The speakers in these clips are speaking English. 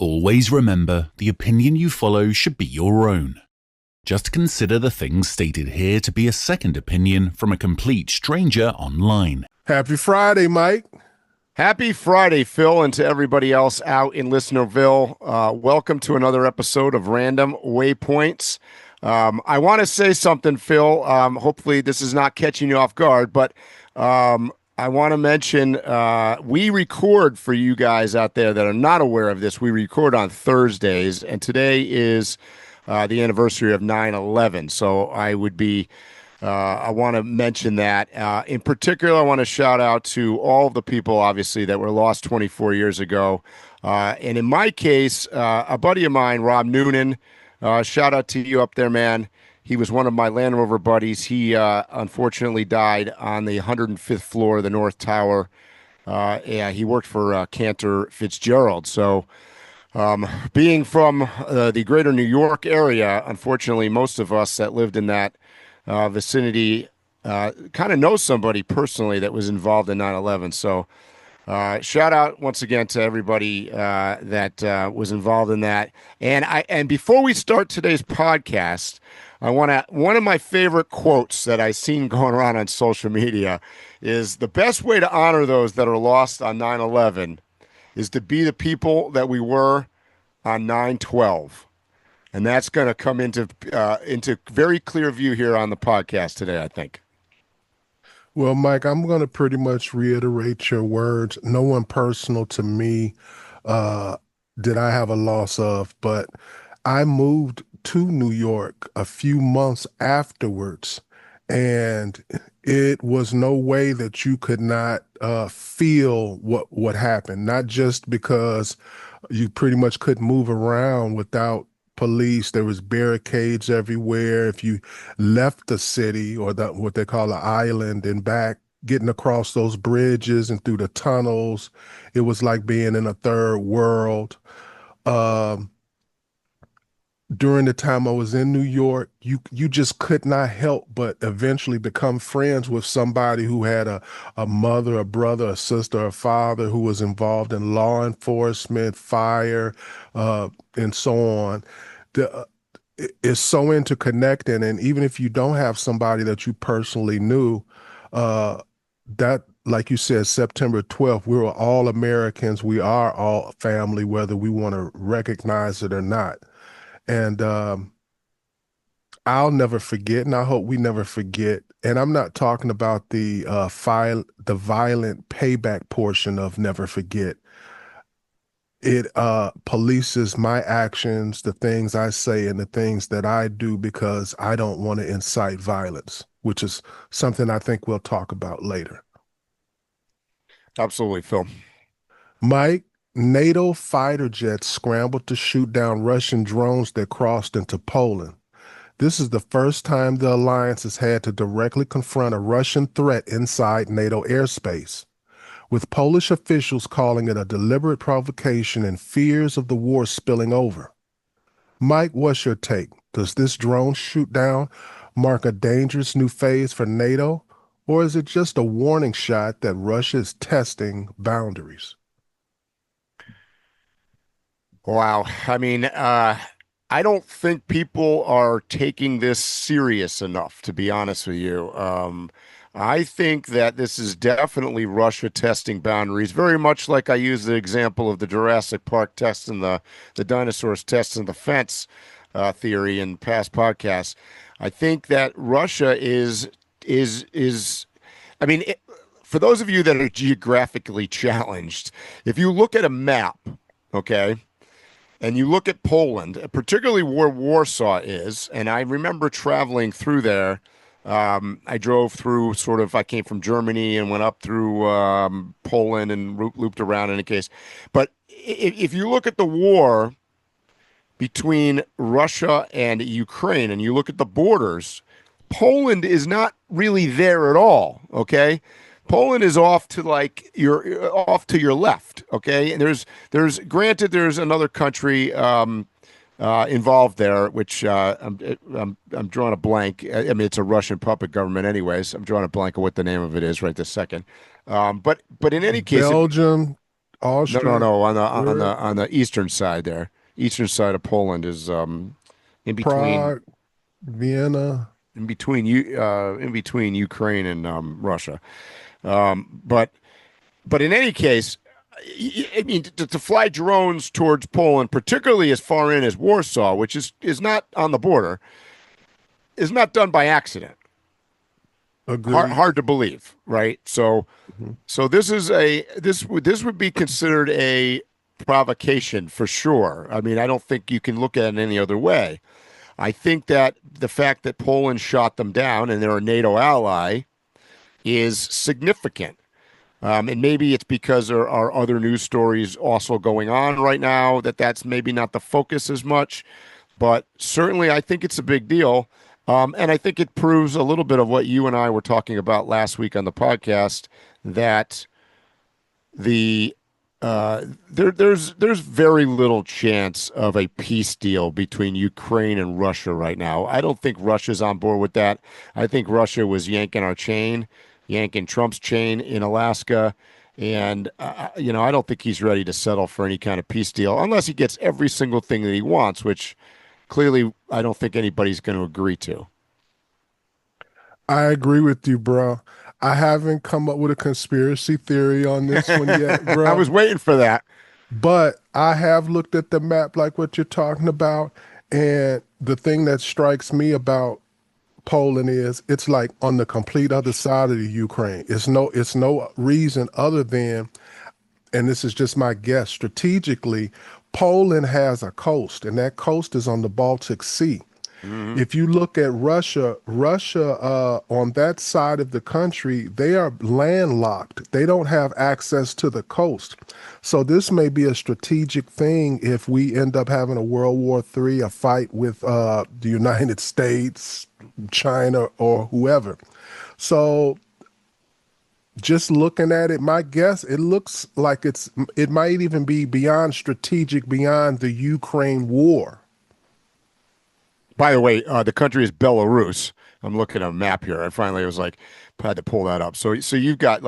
Always remember, the opinion you follow should be your own. Just consider the things stated here to be a second opinion from a complete stranger online. Happy Friday, Mike. Happy Friday, Phil, and to everybody else out in Listenerville. Welcome to another episode of Random Waypoints. I want to say something, Phil. Hopefully this is not catching you off guard, but I want to mention we record for you guys out there that are not aware of this. We record on Thursdays, and today is the anniversary of 9/11. So I want to mention that. In particular, I want to shout out to all of the people, obviously, that were lost 24 years ago. And in my case, a buddy of mine, Rob Noonan, shout out to you up there, man. He was one of my Land Rover buddies. He unfortunately died on the 105th floor of the North Tower. He worked for Cantor Fitzgerald. So being from the greater New York area, unfortunately, most of us that lived in that vicinity kind of know somebody personally that was involved in 9/11. So shout out once again to everybody that was involved in that. And before we start today's podcast, one of my favorite quotes that I've seen going around on social media is the best way to honor those that are lost on 9/11 is to be the people that we were on 9/12. And that's going to come into very clear view here on the podcast today, I think. Well, Mike, I'm going to pretty much reiterate your words. No one personal to me did I have a loss of, but I moved to New York a few months afterwards, and it was no way that you could not feel what happened, not just because you pretty much couldn't move around without police. There was barricades everywhere. If you left the city or what they call an island and back, getting across those bridges and through the tunnels, it was like being in a third world. During the time I was in New York, you just could not help but eventually become friends with somebody who had a mother, a brother, a sister, a father who was involved in law enforcement, fire, and so on. It's so interconnected, and even if you don't have somebody that you personally knew, that, like you said, September 12th, we were all Americans. We are all family, whether we want to recognize it or not. And I'll never forget, and I hope we never forget. And I'm not talking about the violent payback portion of never forget. It polices my actions, the things I say, and the things that I do because I don't want to incite violence, which is something I think we'll talk about later. Absolutely, Phil. Mike, NATO fighter jets scrambled to shoot down Russian drones that crossed into Poland. This is the first time the alliance has had to directly confront a Russian threat inside NATO airspace, with Polish officials calling it a deliberate provocation and fears of the war spilling over. Mike, what's your take? Does this drone shoot down mark a dangerous new phase for NATO, or is it just a warning shot that Russia is testing boundaries? Wow. I mean, I don't think people are taking this serious enough, to be honest with you. I think that this is definitely Russia testing boundaries, very much like I use the example of the Jurassic Park test and the dinosaurs test and the fence theory in past podcasts. I think that Russia is I mean, for those of you that are geographically challenged, if you look at a map, okay, and you look at Poland, particularly where Warsaw is, and I remember traveling through there. I drove through I came from Germany and went up through Poland and looped around in any case. But if you look at the war between Russia and Ukraine and you look at the borders, Poland is not really there at all, okay? Poland is off to your left, okay? And there's another country involved there, which I'm drawing a blank. I mean, it's a Russian puppet government, anyways. I'm drawing a blank of what the name of it is right this second. But in any case, Belgium, Austria. No. On Where? the eastern side there. Eastern side of Poland is in between Prague, Vienna. in between Ukraine and Russia. But in any case, I mean, to fly drones towards Poland, particularly as far in as Warsaw, which is not on the border, is not done by accident. Agreed. Hard to believe, right? So, Mhm. so this would be considered a provocation for sure. I mean, I don't think you can look at it any other way. I think that the fact that Poland shot them down and they're a NATO ally is significant. And maybe it's because there are other news stories also going on right now that's maybe not the focus as much, but certainly I think it's a big deal. And I think it proves a little bit of what you and I were talking about last week on the podcast, that the there's very little chance of a peace deal between Ukraine and Russia right now. I don't think Russia's on board with that. I think Russia was yanking Trump's chain in Alaska. And, I don't think he's ready to settle for any kind of peace deal unless he gets every single thing that he wants, which clearly I don't think anybody's going to agree to. I agree with you, bro. I haven't come up with a conspiracy theory on this one yet, bro. I was waiting for that. But I have looked at the map like what you're talking about. And the thing that strikes me about Poland is it's like on the complete other side of the Ukraine. It's no reason other than, and this is just my guess, strategically, Poland has a coast, and that coast is on the Baltic Sea. Mm-hmm. If you look at Russia on that side of the country, they are landlocked. They don't have access to the coast. So this may be a strategic thing if we end up having a World War III, a fight with the United States, China, or whoever. So just looking at it, my guess, it looks like it might even be beyond strategic, beyond the Ukraine war. By the way, the country is Belarus. I'm looking at a map here. I finally was like, had to pull that up. So you've got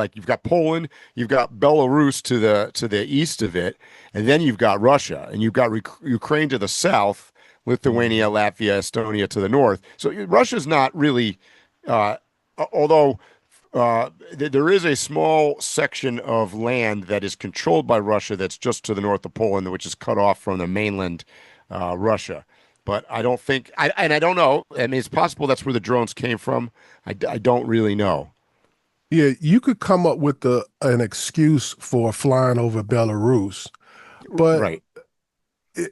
Poland, you've got Belarus to the east of it, and then you've got Russia, and you've got Ukraine to the south, Lithuania, Latvia, Estonia to the north. So Russia's not really, although there is a small section of land that is controlled by Russia that's just to the north of Poland, which is cut off from the mainland Russia. But I don't think, I don't know. I mean, it's possible that's where the drones came from. I don't really know. Yeah, you could come up with an excuse for flying over Belarus, but right.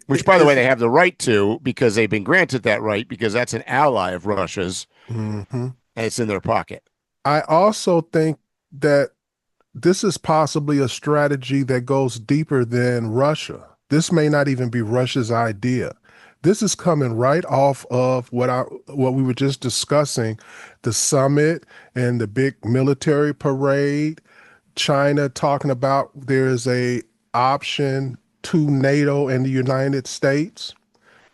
Which, by the way, they have the right to, because they've been granted that right, because that's an ally of Russia's, mm-hmm. and it's in their pocket. I also think that this is possibly a strategy that goes deeper than Russia. This may not even be Russia's idea. This is coming right off of what we were just discussing, the summit and the big military parade, China talking about there's a option to NATO and the United States.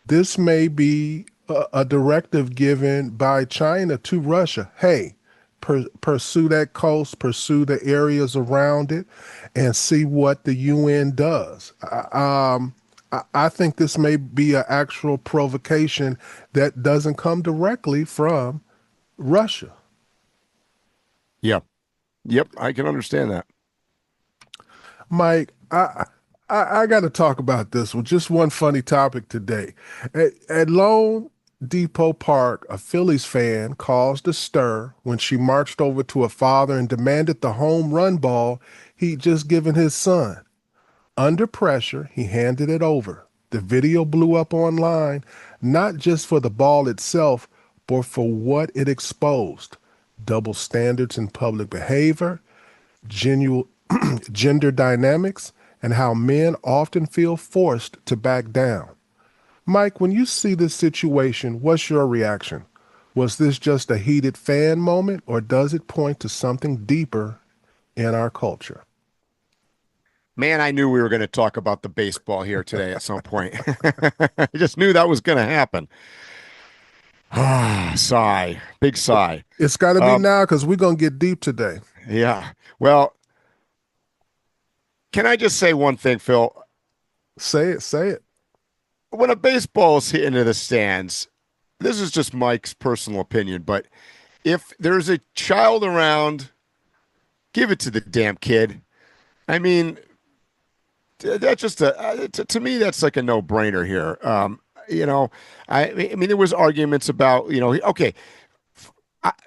This may be a directive given by China to Russia. Hey, pursue that coast, pursue the areas around it, and see what the UN does. I think this may be an actual provocation that doesn't come directly from Russia. Yeah. Yep, I can understand that. Mike, I got to talk about this one. Just one funny topic today. At Lone Depot Park, a Phillies fan caused a stir when she marched over to her father and demanded the home run ball he'd just given his son. Under pressure, he handed it over. The video blew up online, not just for the ball itself, but for what it exposed. Double standards in public behavior, gender dynamics, and how men often feel forced to back down. Mike, when you see this situation, what's your reaction? Was this just a heated fan moment, or does it point to something deeper in our culture? Man, I knew we were going to talk about the baseball here today at some point. I just knew that was going to happen. Sigh. Big sigh. It's got to be now because we're going to get deep today. Yeah. Well, can I just say one thing, Phil? Say it. Say it. When a baseball is hit into the stands, this is just Mike's personal opinion, but if there's a child around, give it to the damn kid. I mean, that's just to me, that's like a no-brainer here. I mean, there was arguments about, okay,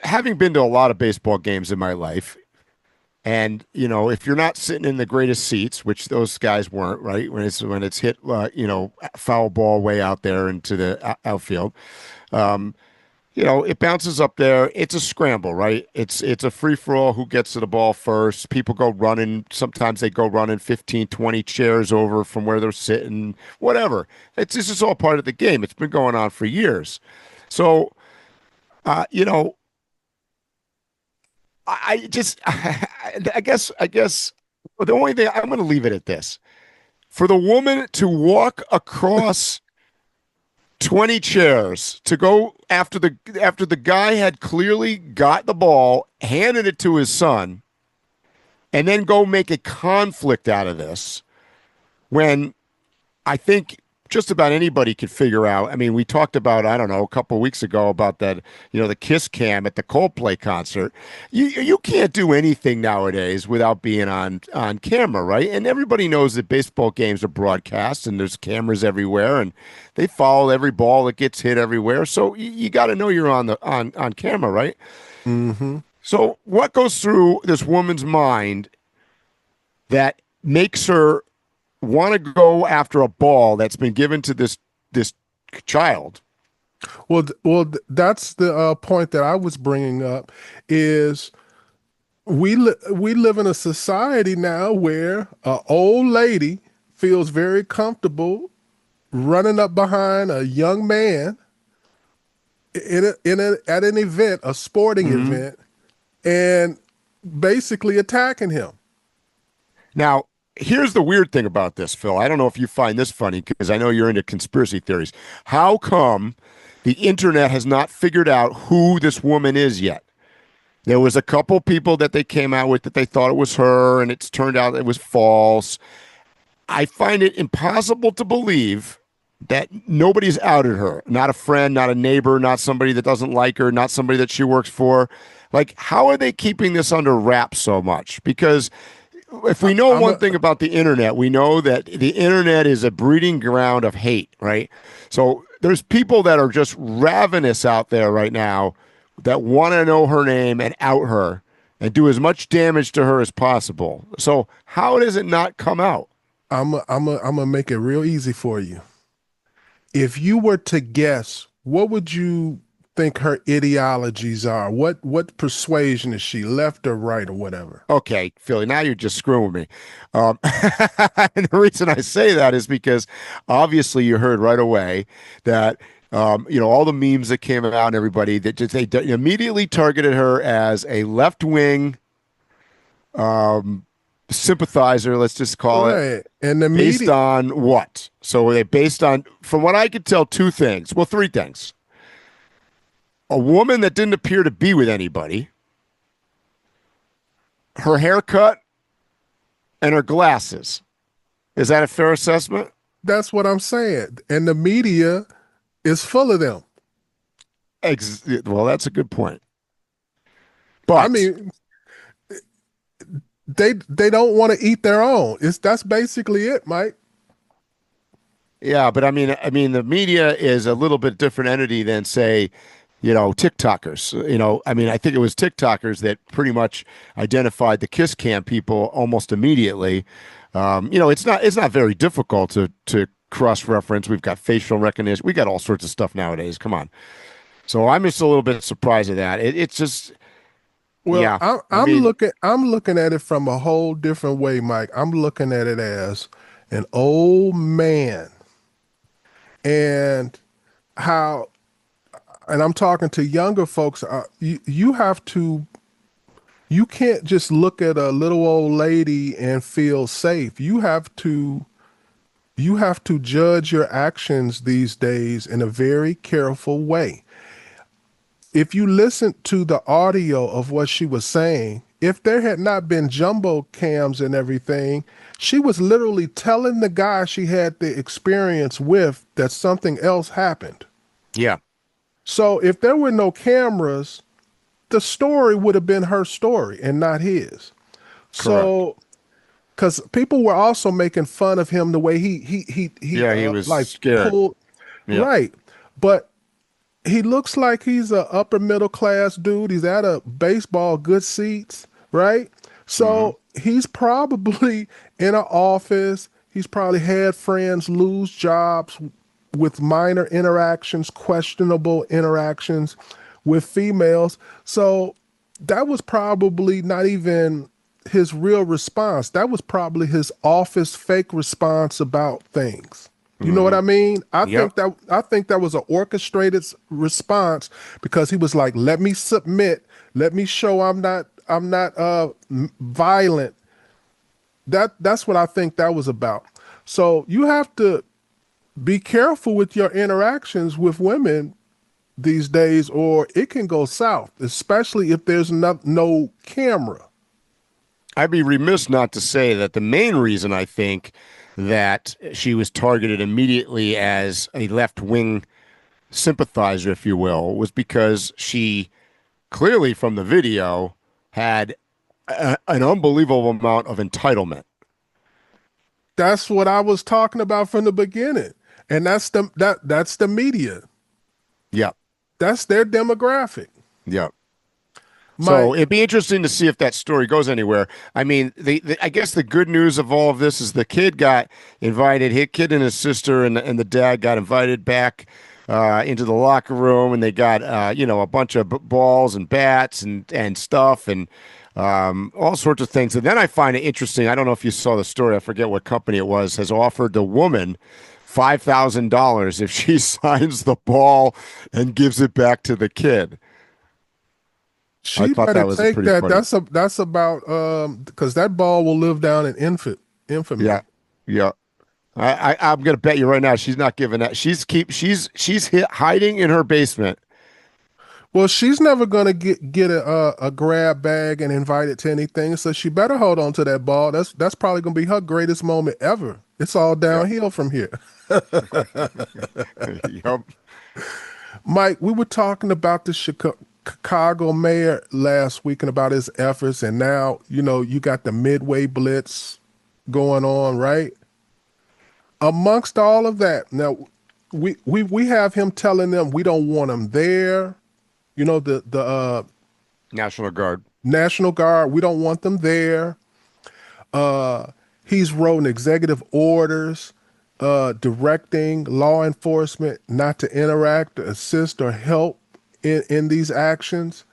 having been to a lot of baseball games in my life, and if you're not sitting in the greatest seats, which those guys weren't, right, when it's hit, foul ball way out there into the outfield, it bounces up there. It's a scramble, right? It's a free for all. Who gets to the ball first? People go running. Sometimes they go running 15, 20 chairs over from where they're sitting. Whatever. This is all part of the game. It's been going on for years. So, I guess the only thing I'm going to leave it at this: for the woman to walk across 20 chairs to go after the guy had clearly got the ball, handed it to his son, and then go make a conflict out of this, when I think just about anybody could figure out. I mean, we talked about, I don't know, a couple of weeks ago about that, the kiss cam at the Coldplay concert. You can't do anything nowadays without being on camera, right? And everybody knows that baseball games are broadcast and there's cameras everywhere and they follow every ball that gets hit everywhere. So you got to know you're on camera, right? Mm-hmm. So what goes through this woman's mind that makes her want to go after a ball that's been given to this child? Well, that's the point that I was bringing up. Is we live in a society now where an old lady feels very comfortable running up behind a young man at an event, a sporting event, and basically attacking him. Now, here's the weird thing about this, Phil. I don't know if you find this funny, because I know you're into conspiracy theories. How come the internet has not figured out who this woman is yet? There was a couple people that they came out with that they thought it was her, and it's turned out it was false. I find it impossible to believe that nobody's outed her. Not a friend, not a neighbor, not somebody that doesn't like her, not somebody that she works for. Like, how are they keeping this under wraps so much? Because if we know one thing about the internet, we know that the internet is a breeding ground of hate, right? So there's people that are just ravenous out there right now that want to know her name and out her and do as much damage to her as possible. So how does it not come out? I'm gonna make it real easy for you. If you were to guess, what would you think her ideologies are? What persuasion is she, left or right or whatever? Okay, Philly, now you're just screwing with me. And the reason I say that is because obviously you heard right away that all the memes that came out and everybody that just they immediately targeted her as a left-wing sympathizer, let's just call it. And the based media on what? So they based on, from what I could tell, two things. Well, three things. A woman that didn't appear to be with anybody, her haircut, and her glasses. Is that a fair assessment? That's what I'm saying. And the media is full of them. Well, that's a good point. But I mean, they don't want to eat their own. That's basically it, Mike. Yeah, but I mean, the media is a little bit different entity than, say, TikTokers. I mean, I think it was TikTokers that pretty much identified the kiss cam people almost immediately. It's not very difficult to cross-reference. We've got facial recognition. We got all sorts of stuff nowadays. Come on. So I'm just a little bit surprised at that. It's just, well, yeah. I'm looking at it from a whole different way, Mike. I'm looking at it as an old man, and how. And I'm talking to younger folks. You can't just look at a little old lady and feel safe. You have to judge your actions these days in a very careful way. If you listen to the audio of what she was saying, if there had not been jumbo cams and everything, She was literally telling the guy she had the experience with that something else happened. Yeah. So if there were no cameras, the story would have been her story and not his. Correct. So, because people were also making fun of him the way He was like scared. pulled Yeah. right, but he looks like he's a upper middle class dude. He's at a baseball, good seats, right? So he's probably in an office. He's probably had friends lose jobs with minor interactions, questionable interactions with females. So that was probably not even his real response. That was probably his office fake response about things. You know what I mean? I think that was an orchestrated response because he was like, "Let me submit. Let me show I'm not violent." That's what I think that was about. So you have to be careful with your interactions with women these days, or it can go south, especially if there's no camera. I'd be remiss not to say that the main reason I think that she was targeted immediately as a left-wing sympathizer, if you will, was because she clearly from the video had an unbelievable amount of entitlement. That's what I was talking about from the beginning. And that's the media. Yeah. That's their demographic. Yeah. So it'd be interesting to see if that story goes anywhere. I mean, I guess the good news of all of this is the kid got invited. His kid and his sister and the dad got invited back into the locker room, and they got a bunch of balls and bats and stuff and all sorts of things. And then I find it interesting. I don't know if you saw the story. I forget what company it was. Has offered the woman $5,000 if she signs the ball and gives it back to the kid. She better take that. Funny. That's about because that ball will live down in infamy. Yeah. I'm gonna bet you right now she's not giving that. She's hiding in her basement. Well, she's never gonna get a grab bag and invited to anything, so she better hold on to that ball. That's probably gonna be her greatest moment ever. It's all downhill from here. Yep. Mike, we were talking about the Chicago mayor last week and about his efforts, and now you got the Midway Blitz going on, right? Amongst all of that, now we have him telling them we don't want them there. The National Guard. National Guard, we don't want them there. He's written executive orders directing law enforcement not to interact, assist, or help in these actions,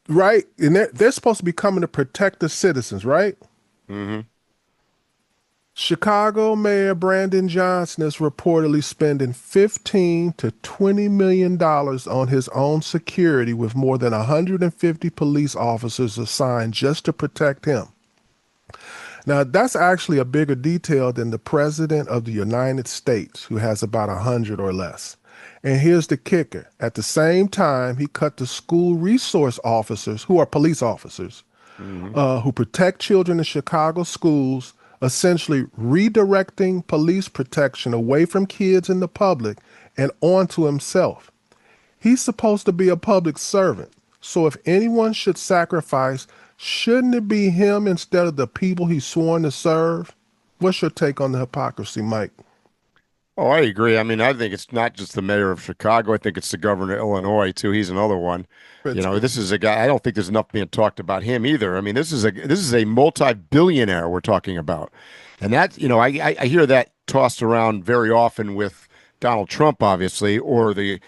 right? And they're supposed to be coming to protect the citizens, right? Mm-hmm. Chicago Mayor Brandon Johnson is reportedly spending $15 to $20 million on his own security, with more than 150 police officers assigned just to protect him. Now, that's actually a bigger detail than the President of the United States, who has about 100 or less. And here's the kicker. At the same time, he cut the school resource officers, who are police officers, who protect children in Chicago schools, essentially redirecting police protection away from kids and the public and onto himself. He's supposed to be a public servant. So if anyone should sacrifice, shouldn't it be him instead of the people he's sworn to serve? What's your take on the hypocrisy, Mike? Oh, I agree. I mean, I think it's not just the mayor of Chicago. I think it's the governor of Illinois, too. He's another one. This is a guy, I don't think there's enough being talked about him either. I mean, this is a multi-billionaire we're talking about. And that, I hear that tossed around very often with Donald Trump, obviously, or the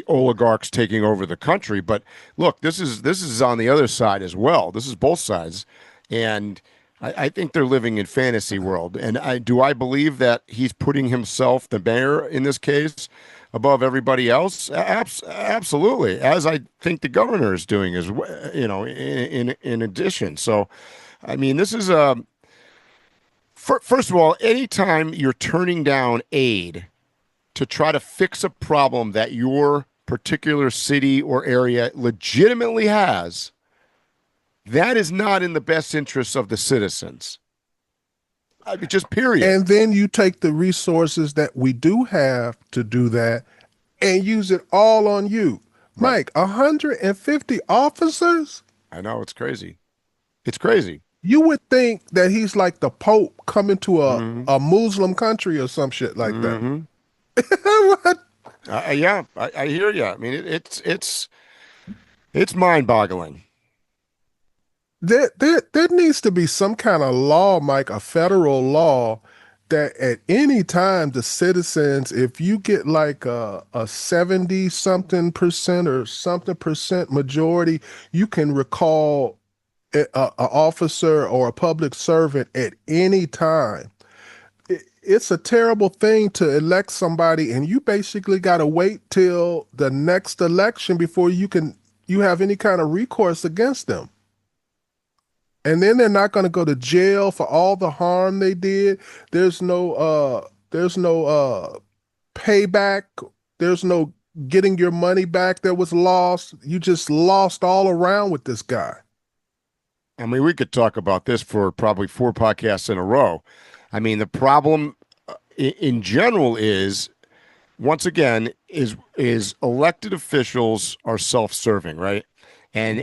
oligarchs taking over the country. But look, this is on the other side as well. This is both sides. And I think they're living in fantasy world. And do I believe that he's putting himself, the mayor in this case, above everybody else? Absolutely. As I think the governor is doing as well, in addition. So, I mean, this is first of all, anytime you're turning down aid to try to fix a problem that your particular city or area legitimately has, That is not in the best interests of the citizens. I mean, just period. And then you take the resources that we do have to do that and use it all on you. Right. Mike, 150 officers? I know, it's crazy. It's crazy. You would think that he's like the Pope coming to Mhm. a Muslim country or some shit like Mhm. that. What? Yeah, I hear you. I mean, it's mind-boggling. There needs to be some kind of law, Mike, a federal law that at any time the citizens, if you get like a 70 something percent or something percent majority, you can recall a officer or a public servant at any time. It's a terrible thing to elect somebody and you basically got to wait till the next election before you have any kind of recourse against them. And then they're not going to go to jail for all the harm they did. There's no payback. There's no getting your money back that was lost. You just lost all around with this guy. I mean, we could talk about this for probably 4 podcasts in a row. I mean, the problem in general is, once again, is elected officials are self-serving, right? And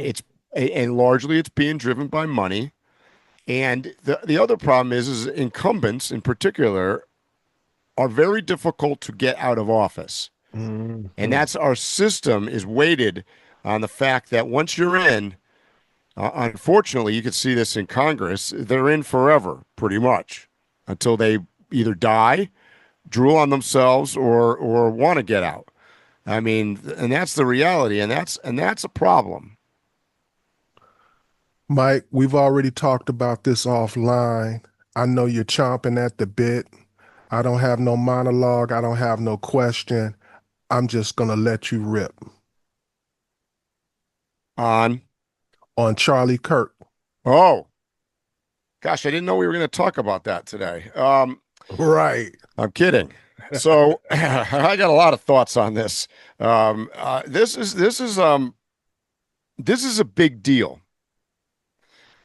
largely it's being driven by money. And the other problem is incumbents in particular are very difficult to get out of office. Mm-hmm. And that's our system is weighted on the fact that once you're in, unfortunately, you can see this in Congress, they're in forever, pretty much, until they either die, drool on themselves, or want to get out. I mean, and that's the reality, and that's a problem. Mike, we've already talked about this offline. I know you're chomping at the bit. I don't have no monologue. I don't have no question. I'm just going to let you rip. On Charlie Kirk. Oh, gosh, I didn't know we were going to talk about that today. Right. I'm kidding. So I got a lot of thoughts on this. This is a big deal.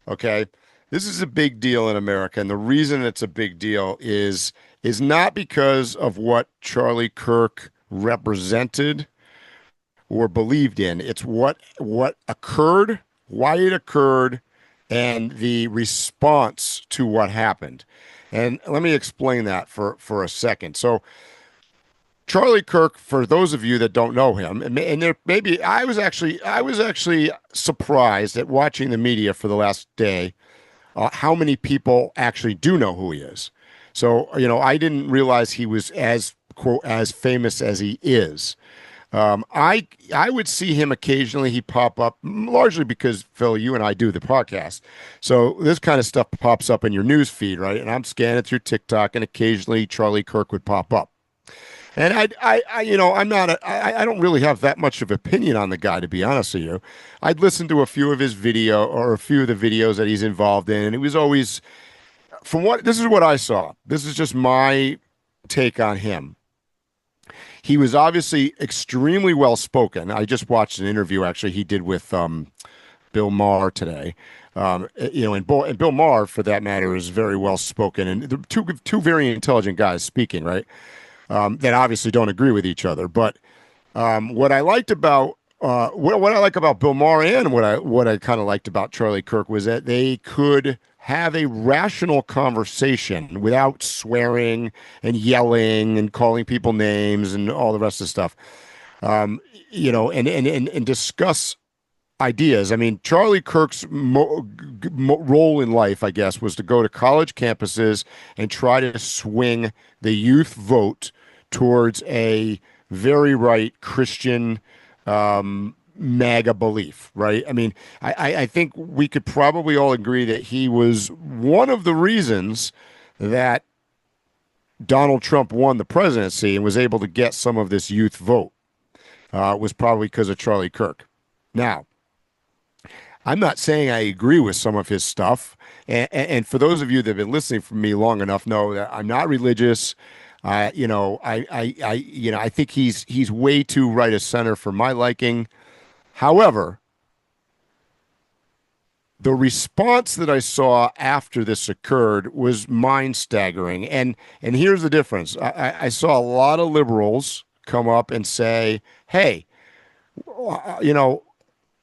Okay, this is a big deal in America, and the reason it's a big deal is not because of what Charlie Kirk represented or believed in. It's what occurred, why it occurred, and the response to what happened. And let me explain that for a second. So Charlie Kirk, for those of you that don't know him, and there maybe I was actually surprised at watching the media for the last day how many people actually do know who he is. So I didn't realize he was as quote as famous as he is. I would see him occasionally. He'd pop up, largely because, Phil, you and I do the podcast. So this kind of stuff pops up in your news feed, right? And I'm scanning through TikTok, and occasionally Charlie Kirk would pop up. And I don't really have that much of opinion on the guy, to be honest with you. I'd listen to a few of his video or a few of the videos that he's involved in, and it was always, this is what I saw. This is just my take on him. He was obviously extremely well spoken. I just watched an interview actually he did with Bill Maher today. And Bill Maher, for that matter, is very well spoken, and two very intelligent guys speaking, right? That obviously don't agree with each other. But what I liked about what I like about Bill Maher and what I kind of liked about Charlie Kirk was that they could have a rational conversation without swearing and yelling and calling people names and all the rest of the stuff. And discuss ideas. I mean, Charlie Kirk's role in life, I guess, was to go to college campuses and try to swing the youth vote towards a very right Christian MAGA belief, right? I mean, I think we could probably all agree that he was one of the reasons that Donald Trump won the presidency and was able to get some of this youth vote, was probably because of Charlie Kirk. Now, I'm not saying I agree with some of his stuff, and for those of you that have been listening from me long enough, know that I'm not religious. I think he's way too right of center for my liking. However, the response that I saw after this occurred was mind staggering. And here's the difference. I saw a lot of liberals come up and say, hey, you know,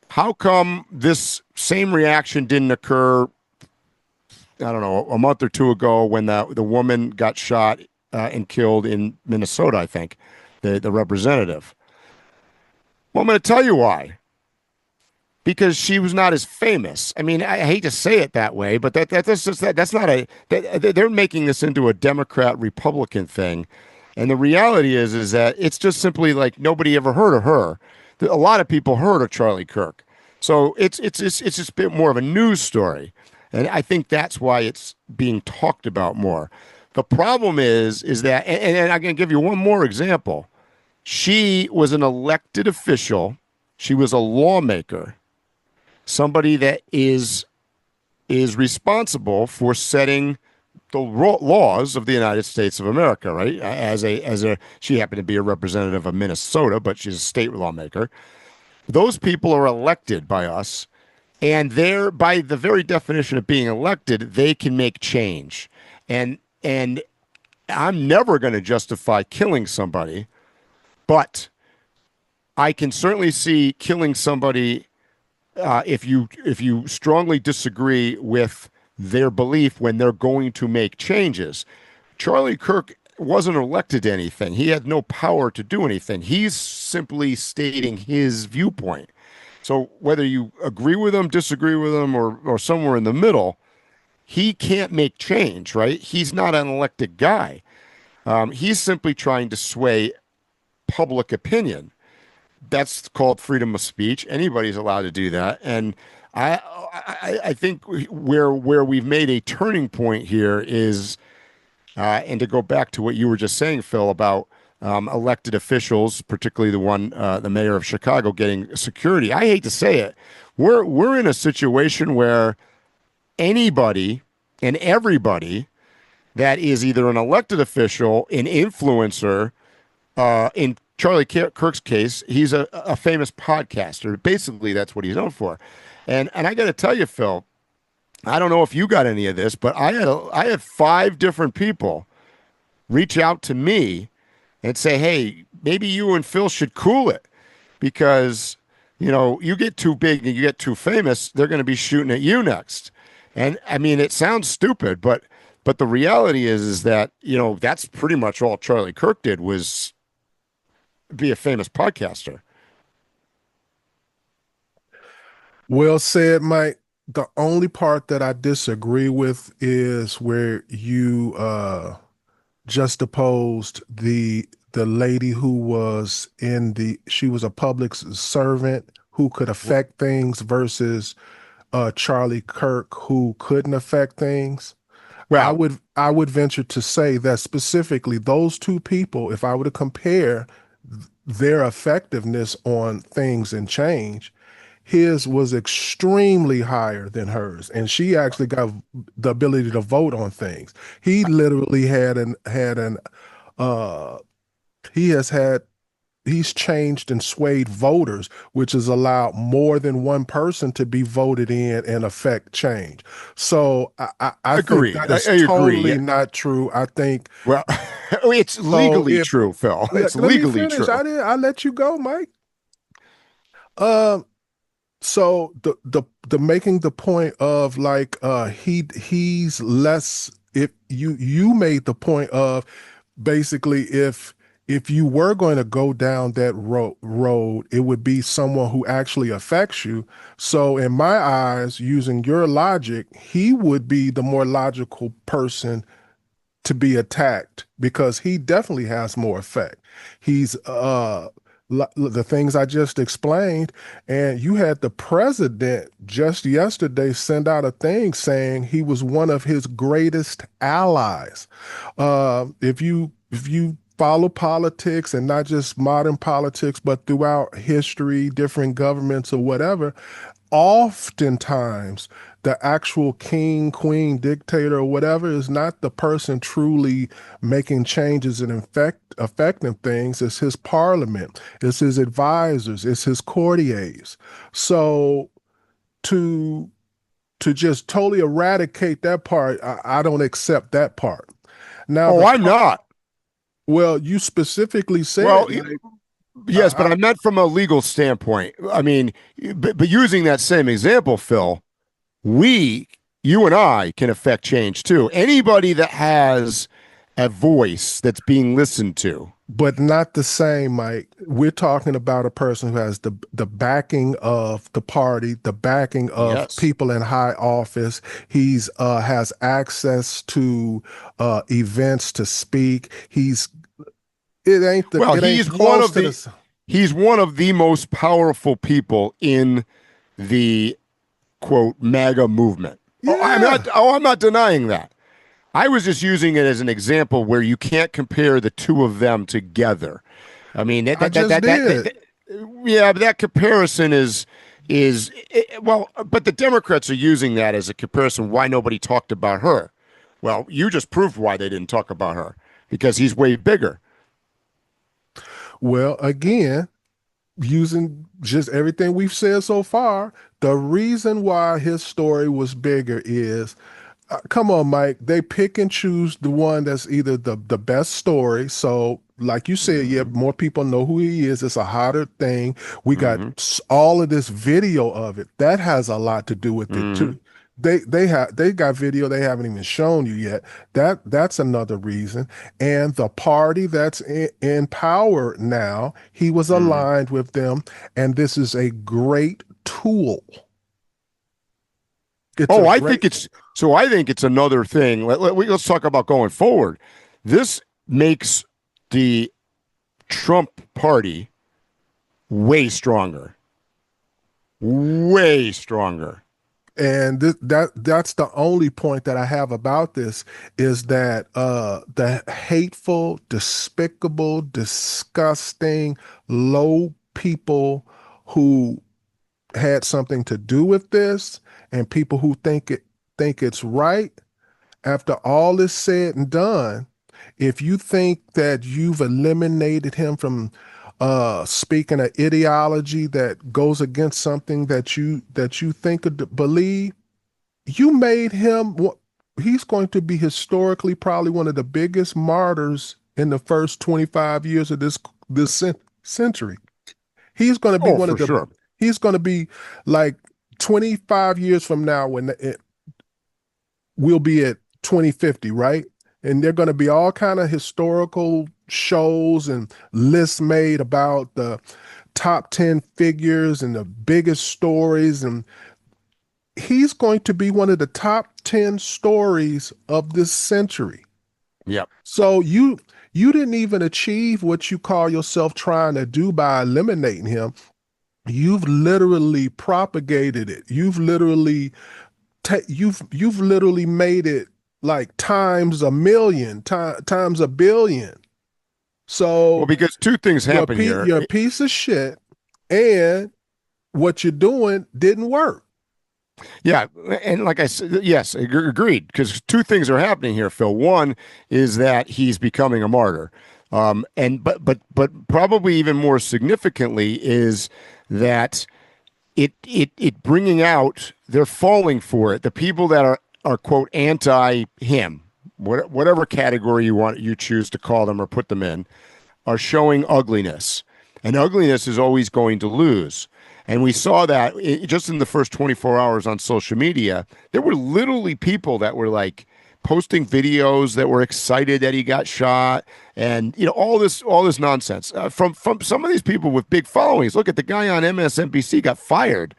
how come this same reaction didn't occur, I don't know, a month or two ago when the woman got shot and killed in Minnesota, I think, the representative. Well, I'm going to tell you why. Because she was not as famous. I mean, I hate to say it that way, but that's not they're making this into a Democrat Republican thing, and the reality is that it's just simply like nobody ever heard of her. A lot of people heard of Charlie Kirk, so it's just a bit more of a news story, and I think that's why it's being talked about more. The problem is that, and I can give you one more example. She was an elected official. She was a lawmaker. Somebody that is responsible for setting the laws of the United States of America, right? She happened to be a representative of Minnesota, but she's a state lawmaker. Those people are elected by us, and they're, by the very definition of being elected, they can make change. And I'm never going to justify killing somebody, but I can certainly see killing somebody if you strongly disagree with their belief when they're going to make changes. Charlie Kirk wasn't elected to anything. He had no power to do anything. He's simply stating his viewpoint. So whether you agree with him, disagree with him, or somewhere in the middle, he can't make change, right? He's not an elected guy. He's simply trying to sway public opinion. That's called freedom of speech. Anybody's allowed to do that. And I think where we've made a turning point here is, and to go back to what you were just saying, Phil, about elected officials, particularly the mayor of Chicago, getting security. I hate to say it. We're in a situation where anybody and everybody that is either an elected official, an influencer, in Charlie Kirk's case, he's a famous podcaster. Basically, that's what he's known for. And I got to tell you, Phil, I don't know if you got any of this, but I had 5 different people reach out to me and say, hey, maybe you and Phil should cool it because, you get too big and you get too famous, they're going to be shooting at you next. And I mean, it sounds stupid, but the reality is that, that's pretty much all Charlie Kirk did was be a famous podcaster. Well said, Mike. The only part that I disagree with is where you juxtaposed the lady who was she was a public servant who could affect things versus Charlie Kirk who couldn't affect things. Well, I would venture to say that specifically those two people, if I were to compare their effectiveness on things and change, his was extremely higher than hers, and she actually got the ability to vote on things. He literally he's changed and swayed voters, which has allowed more than one person to be voted in and affect change. So I agree. Think that is I totally agree. not true. I think, well, it's legally true, Phil. It's legally true. I let you go, Mike. So the making the point of like he's less, if you made the point of basically if you were going to go down that road, it would be someone who actually affects you. So in my eyes, using your logic, he would be the more logical person to be attacked because he definitely has more effect. He's the things I just explained, and you had the president just yesterday send out a thing saying he was one of his greatest allies. If you follow politics, and not just modern politics, but throughout history, different governments or whatever, oftentimes the actual king, queen, dictator, or whatever is not the person truly making changes and affecting things. It's his parliament, it's his advisors, it's his courtiers. So to to just totally eradicate that part, I don't accept that part. Now, I'm not. Well, you specifically said, Well, like, yes, but I meant from a legal standpoint. I mean, but using that same example, Phil, you and I can affect change too. Anybody that has a voice that's being listened to. But not the same, Mike. We're talking about a person who has the backing of the party, the backing of people in high office. He's has access to events to speak. He's one of the most powerful people in the quote MAGA movement. Yeah. I'm not denying that. I was just using it as an example where you can't compare the two of them together. I mean, but that comparison is but the Democrats are using that as a comparison why nobody talked about her. Well, you just proved why they didn't talk about her, because he's way bigger. Well, again, using just everything we've said so far, the reason why his story was bigger is, come on, Mike, they pick and choose the one that's either the best story. So like you said, yeah, more people know who he is. It's a hotter thing. We got all of this video of it. That has a lot to do with it too. They got video they haven't even shown you yet. That's another reason. And the party that's in power now, he was aligned with them, and this is a great tool. I think it's another thing. Let's talk about going forward. This makes the Trump party way stronger. Way stronger. And that's the only point that I have about this, is that the hateful, despicable, disgusting, low people who had something to do with this, and people who think it's right, after all is said and done, if you think that you've eliminated him from speaking an ideology that goes against something that you think or believe, you made him. He's going to be historically probably one of the biggest martyrs in the first 25 years of this century. He's going to be one of the. Sure. He's going to be like 25 years from now, when we'll be at 2050, right? And they're going to be all kind of historical shows and lists made about the top 10 figures and the biggest stories. And he's going to be one of the top 10 stories of this century. Yep. So you didn't even achieve what you call yourself trying to do by eliminating him. You've literally propagated it. You've literally made it like times a million, times a billion. So, because two things happen here. You're a piece of shit, and what you're doing didn't work. Yeah, and like I said, yes, agreed. Because two things are happening here, Phil. One is that he's becoming a martyr, but probably even more significantly is that it bringing out, they're falling for it. The people that are quote anti him, whatever category you choose to call them or put them in, are showing ugliness, and ugliness is always going to lose. And we saw that just in the first 24 hours on social media. There were literally people that were like posting videos that were excited that he got shot, and all this nonsense from some of these people with big followings. Look at the guy on MSNBC got fired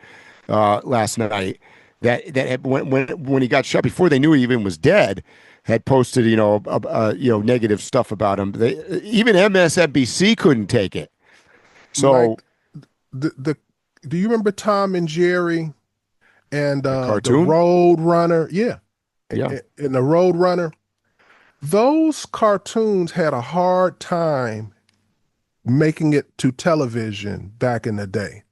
last night. That had, when he got shot, before they knew he even was dead, had posted negative stuff about him. Even MSNBC couldn't take it. So do you remember Tom and Jerry and the Road Runner? Yeah. Yeah. And the Road Runner. Those cartoons had a hard time making it to television back in the day,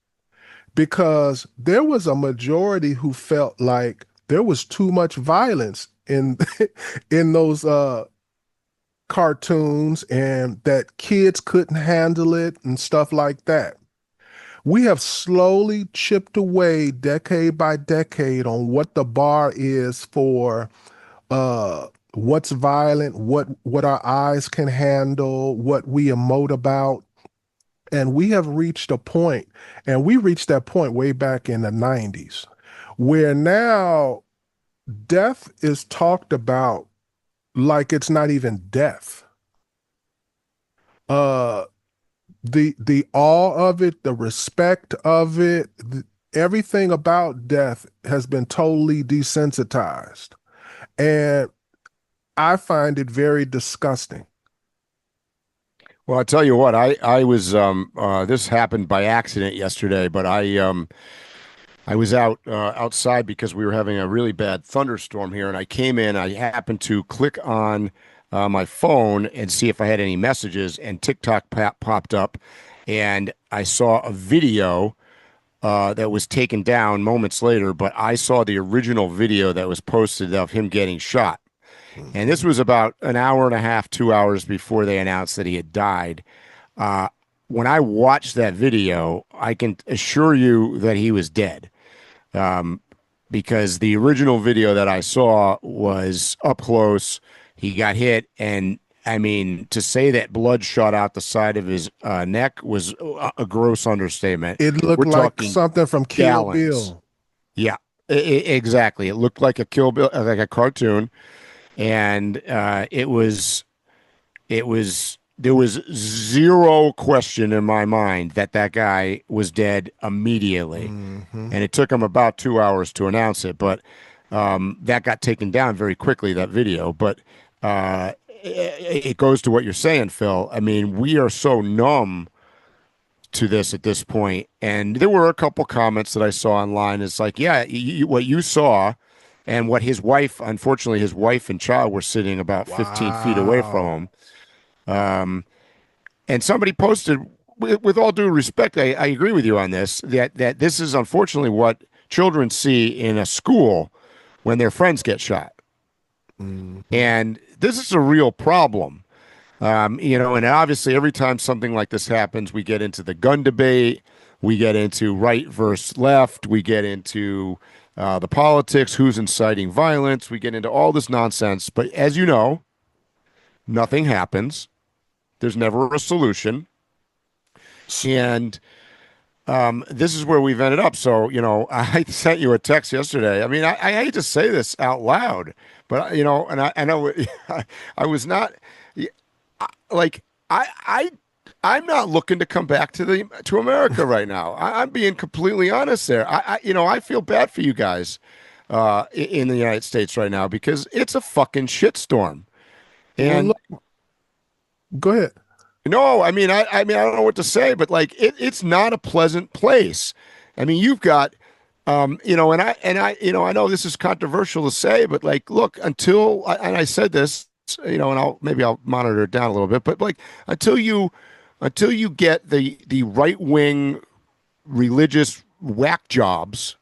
because there was a majority who felt like there was too much violence in those cartoons, and that kids couldn't handle it and stuff like that. We have slowly chipped away decade by decade on what the bar is for what's violent, what our eyes can handle, what we emote about. And we have reached a point, and we reached that point way back in the 90s, where now death is talked about like it's not even death. The awe of it, the respect of it, everything about death has been totally desensitized. And I find it very disgusting. Well, I tell you what, I was this happened by accident yesterday, but I was outside because we were having a really bad thunderstorm here, and I came in. I happened to click on my phone and see if I had any messages, and TikTok popped up, and I saw a video that was taken down moments later, but I saw the original video that was posted of him getting shot. And this was about an hour and a half, 2 hours before they announced that he had died. When I watched that video, I can assure you that he was dead. Because the original video that I saw was up close. He got hit, and I mean, to say that blood shot out the side of his neck was a gross understatement. It looked like something from Kill Bill. Yeah, exactly. It looked like a Kill Bill, like a cartoon. And there was zero question in my mind that guy was dead immediately. And it took him about 2 hours to announce it, but that got taken down very quickly, that video. But it goes to what you're saying, Phil. I mean, we are so numb to this at this point. And there were a couple comments that I saw online. It's like, yeah, what you saw. And what his wife, unfortunately, his wife and child were sitting about 15 feet away from him. And somebody posted, with all due respect, I agree with you on this, that this is unfortunately what children see in a school when their friends get shot. And this is a real problem. And obviously every time something like this happens, we get into the gun debate, we get into right versus left, we get into the politics, who's inciting violence. We get into all this nonsense. But as you know, nothing happens. There's never a solution. And this is where we've ended up. So, I sent you a text yesterday. I mean, I hate to say this out loud, but, and I know I was not like, I'm not looking to come back to America right now. I'm being completely honest there. I feel bad for you guys in the United States right now because it's a fucking shitstorm. And go ahead. No, I mean, I don't know what to say, but like it's not a pleasant place. I mean, you've got, and I know this is controversial to say, but like, look, and I said this, and I'll monitor it down a little bit, but like until you get the right-wing religious whack jobs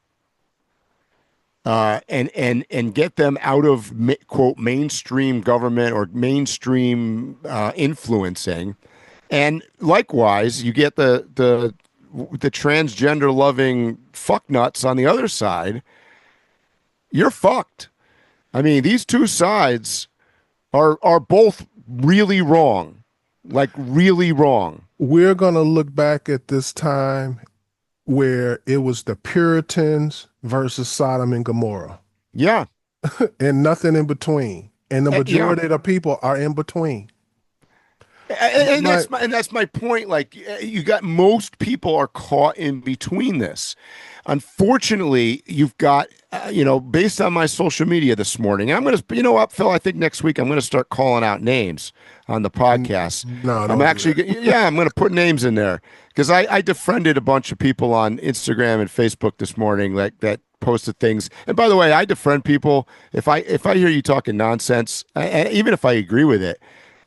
and get them out of quote mainstream government or mainstream influencing, and likewise you get the transgender loving fucknuts on the other side, you're fucked. I mean, these two sides are both really wrong. Like really wrong. We're going to look back at this time where it was the Puritans versus Sodom and Gomorrah. Yeah. And nothing in between. And the majority of the people are in between. And that's my point. Like, you got most people are caught in between this. Unfortunately, you've got, based on my social media this morning, I'm going to, you know what, Phil, I think next week I'm going to start calling out names on the podcast. No, I'm actually, I'm going to put names in there because I defriended a bunch of people on Instagram and Facebook this morning that posted things. And by the way, I defriend people if I hear you talking nonsense, even if I agree with it.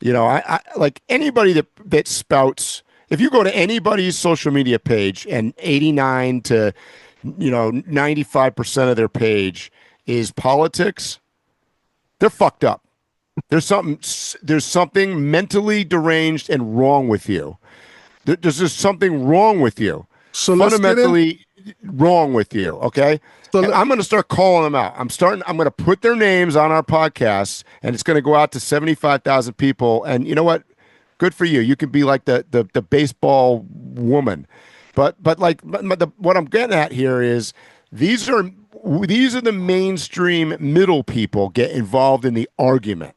I like anybody that spouts. If you go to anybody's social media page and 89 to 95% of their page is politics, they're fucked up. There's something mentally deranged and wrong with you. There's just something wrong with you. So let's get in. fundamentally wrong with you. Okay. So And I'm going to start calling them out. I'm going to put their names on our podcast, and it's going to go out to 75,000 people. And you know what? Good for you. You can be like the baseball woman. But what I'm getting at here is these are the mainstream middle people get involved in the argument.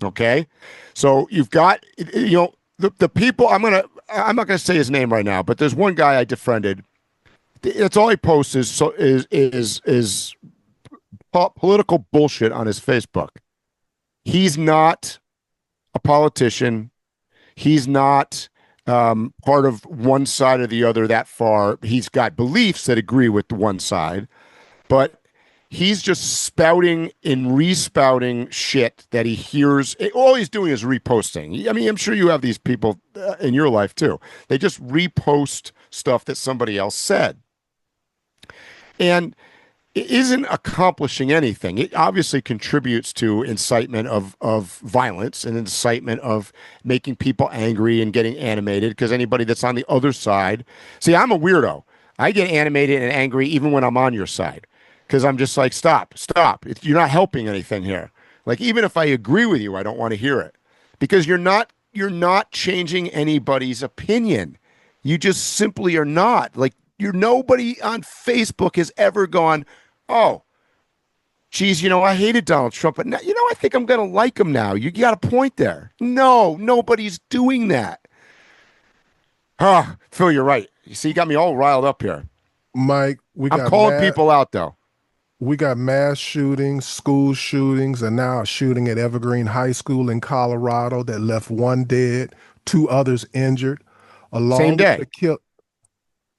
Okay. So you've got, the people, I'm not going to say his name right now, but there's one guy I defriended. That's all he posts is political bullshit on his Facebook. He's not a politician. He's not part of one side or the other that far. He's got beliefs that agree with the one side, but he's just spouting and respouting shit that he hears. All he's doing is reposting. I mean, I'm sure you have these people in your life too. They just repost stuff that somebody else said. And it isn't accomplishing anything. It obviously contributes to incitement of violence and incitement of making people angry and getting animated, because anybody that's on the other side, see, I'm a weirdo. I get animated and angry even when I'm on your side, because I'm just like, stop. You're not helping anything here. Like, even if I agree with you, I don't want to hear it, because you're not changing anybody's opinion. You just simply are not. Like, nobody on Facebook has ever gone, oh, geez, I hated Donald Trump, but now, I think I'm going to like him now. You got a point there. No, nobody's doing that. Phil, you're right. You see, you got me all riled up here. Mike, I'm calling people out, though. We got mass shootings, school shootings, and now a shooting at Evergreen High School in Colorado that left one dead, 2 others injured. Same day.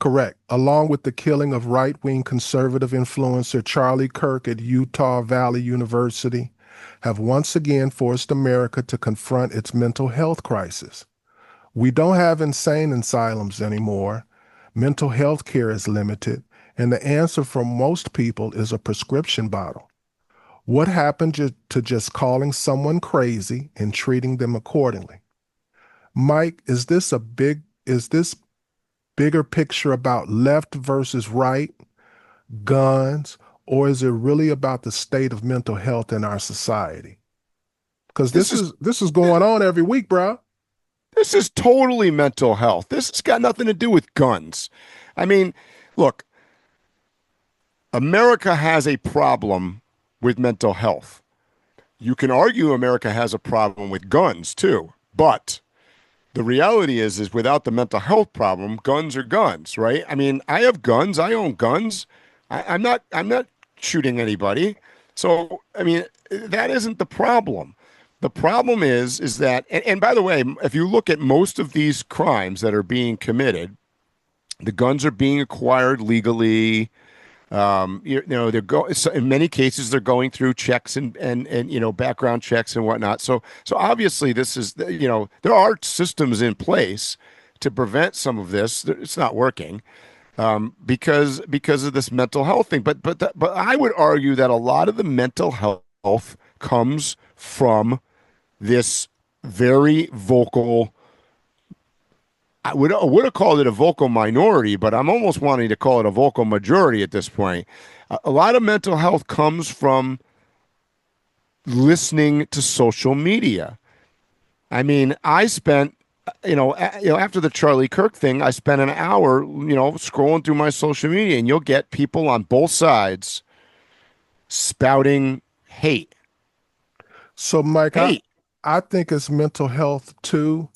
Correct. Along with the killing of right-wing conservative influencer Charlie Kirk at Utah Valley University, have once again forced America to confront its mental health crisis. We don't have insane asylums anymore. Mental health care is limited, and the answer for most people is a prescription bottle. What happened to just calling someone crazy and treating them accordingly? Mike, is this bigger picture about left versus right, guns, or is it really about the state of mental health in our society? Because this is going on every week, bro. This is totally mental health. This has got nothing to do with guns. I mean, look, America has a problem with mental health. You can argue America has a problem with guns too, but the reality is without the mental health problem, guns are guns, right? I mean, I have guns. I own guns. I'm not shooting anybody. So, I mean, that isn't the problem. The problem is that, and by the way, if you look at most of these crimes that are being committed, the guns are being acquired legally. In many cases they're going through checks and background checks and whatnot. So obviously this is, there are systems in place to prevent some of this. It's not working because of this mental health thing. But I would argue that a lot of the mental health comes from this very vocal, I would have called it a vocal minority, but I'm almost wanting to call it a vocal majority at this point. A lot of mental health comes from listening to social media. I mean, I spent, after the Charlie Kirk thing, I spent an hour, scrolling through my social media, and you'll get people on both sides spouting hate. So, Mike, I think it's mental health too.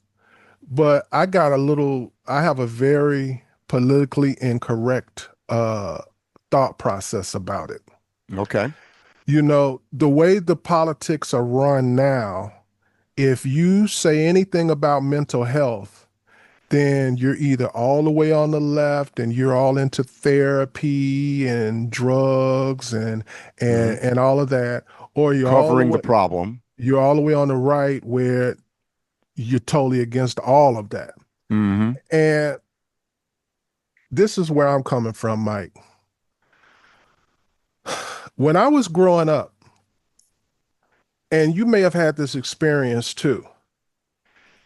But I have a very politically incorrect thought process about it. Okay. The way the politics are run now, if you say anything about mental health, then you're either all the way on the left and you're all into therapy and drugs and all of that, or you're covering the problem. You're all the way on the right where you're totally against all of that. Mm-hmm. And this is where I'm coming from, Mike. When I was growing up, and you may have had this experience too,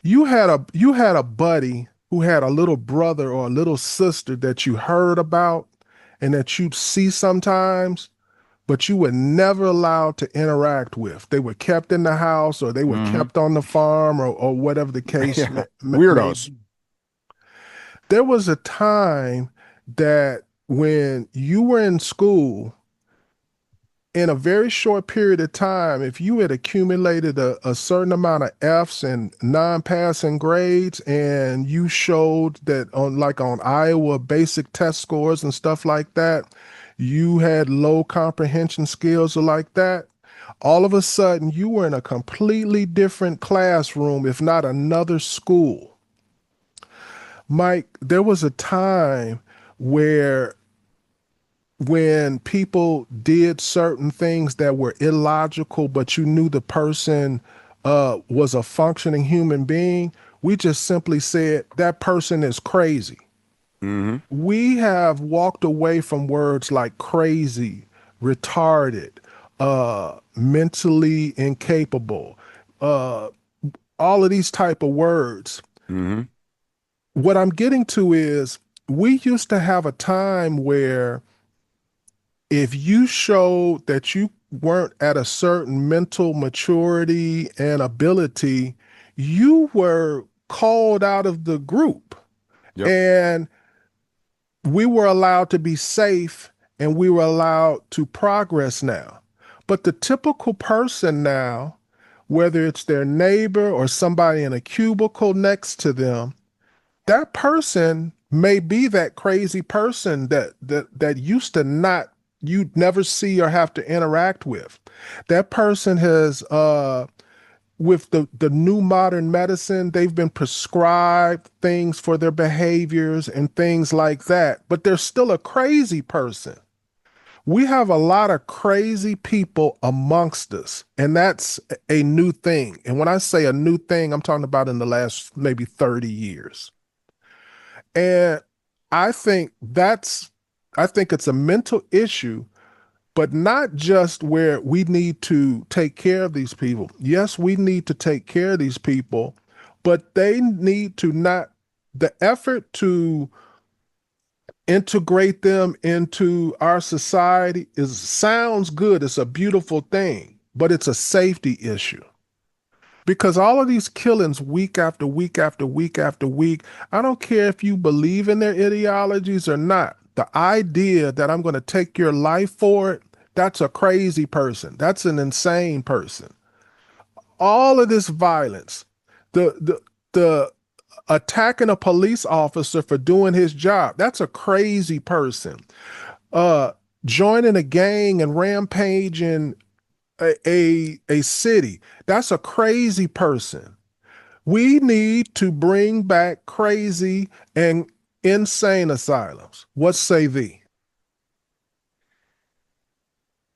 you had a buddy who had a little brother or a little sister that you heard about and that you'd see sometimes, but you were never allowed to interact with. They were kept in the house or they were kept on the farm or whatever the case may Weirdos. be. There was a time that when you were in school, in a very short period of time, if you had accumulated a certain amount of F's and non-passing grades, and you showed that on Iowa basic test scores and stuff like that, you had low comprehension skills or like that, all of a sudden you were in a completely different classroom, if not another school. Mike, there was a time where when people did certain things that were illogical, but you knew the person was a functioning human being, we just simply said, that person is crazy. We have walked away from words like crazy, retarded, mentally incapable, all of these type of words. What I'm getting to is we used to have a time where if you showed that you weren't at a certain mental maturity and ability, you were called out of the group. Yep. And we were allowed to be safe and we were allowed to progress now. But the typical person now, whether it's their neighbor or somebody in a cubicle next to them, that person may be that crazy person that used to not, you'd never see or have to interact with. That person has, with the new modern medicine, they've been prescribed things for their behaviors and things like that, but they're still a crazy person. We have a lot of crazy people amongst us, and that's a new thing. And when I say a new thing, I'm talking about in the last maybe 30 years. And I think it's a mental issue, but not just where we need to take care of these people. Yes, we need to take care of these people, but they need to the effort to integrate them into our society sounds good. It's a beautiful thing, but it's a safety issue. Because all of these killings week after week after week after week, I don't care if you believe in their ideologies or not. The idea that I'm going to take your life for it, that's a crazy person. That's an insane person. All of this violence, the attacking a police officer for doing his job, that's a crazy person. Joining a gang and rampaging a city, that's a crazy person. We need to bring back crazy and insane asylums. What say thee?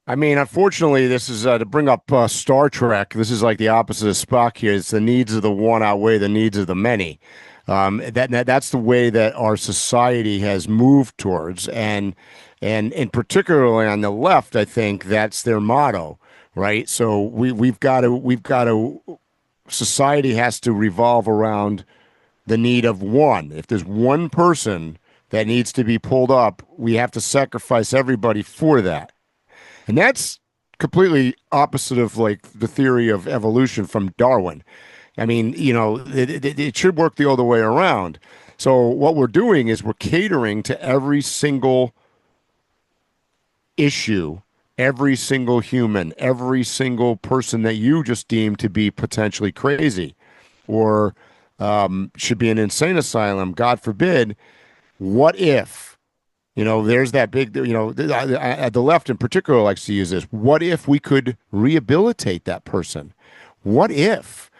I mean, unfortunately, this is to bring up Star Trek. This is like the opposite of Spock here. It's the needs of the one outweigh the needs of the many. That's the way that our society has moved towards, and particularly on the left, I think that's their motto, right? So we've got to society has to revolve around the need of one. If there's one person that needs to be pulled up, we have to sacrifice everybody for that. And that's completely opposite of like the theory of evolution from Darwin. I mean, it should work the other way around. So what we're doing is we're catering to every single issue, every single human, every single person that you just deem to be potentially crazy or should be an insane asylum, God forbid. What if? There's that big, the left in particular likes to use this. What if we could rehabilitate that person? What if,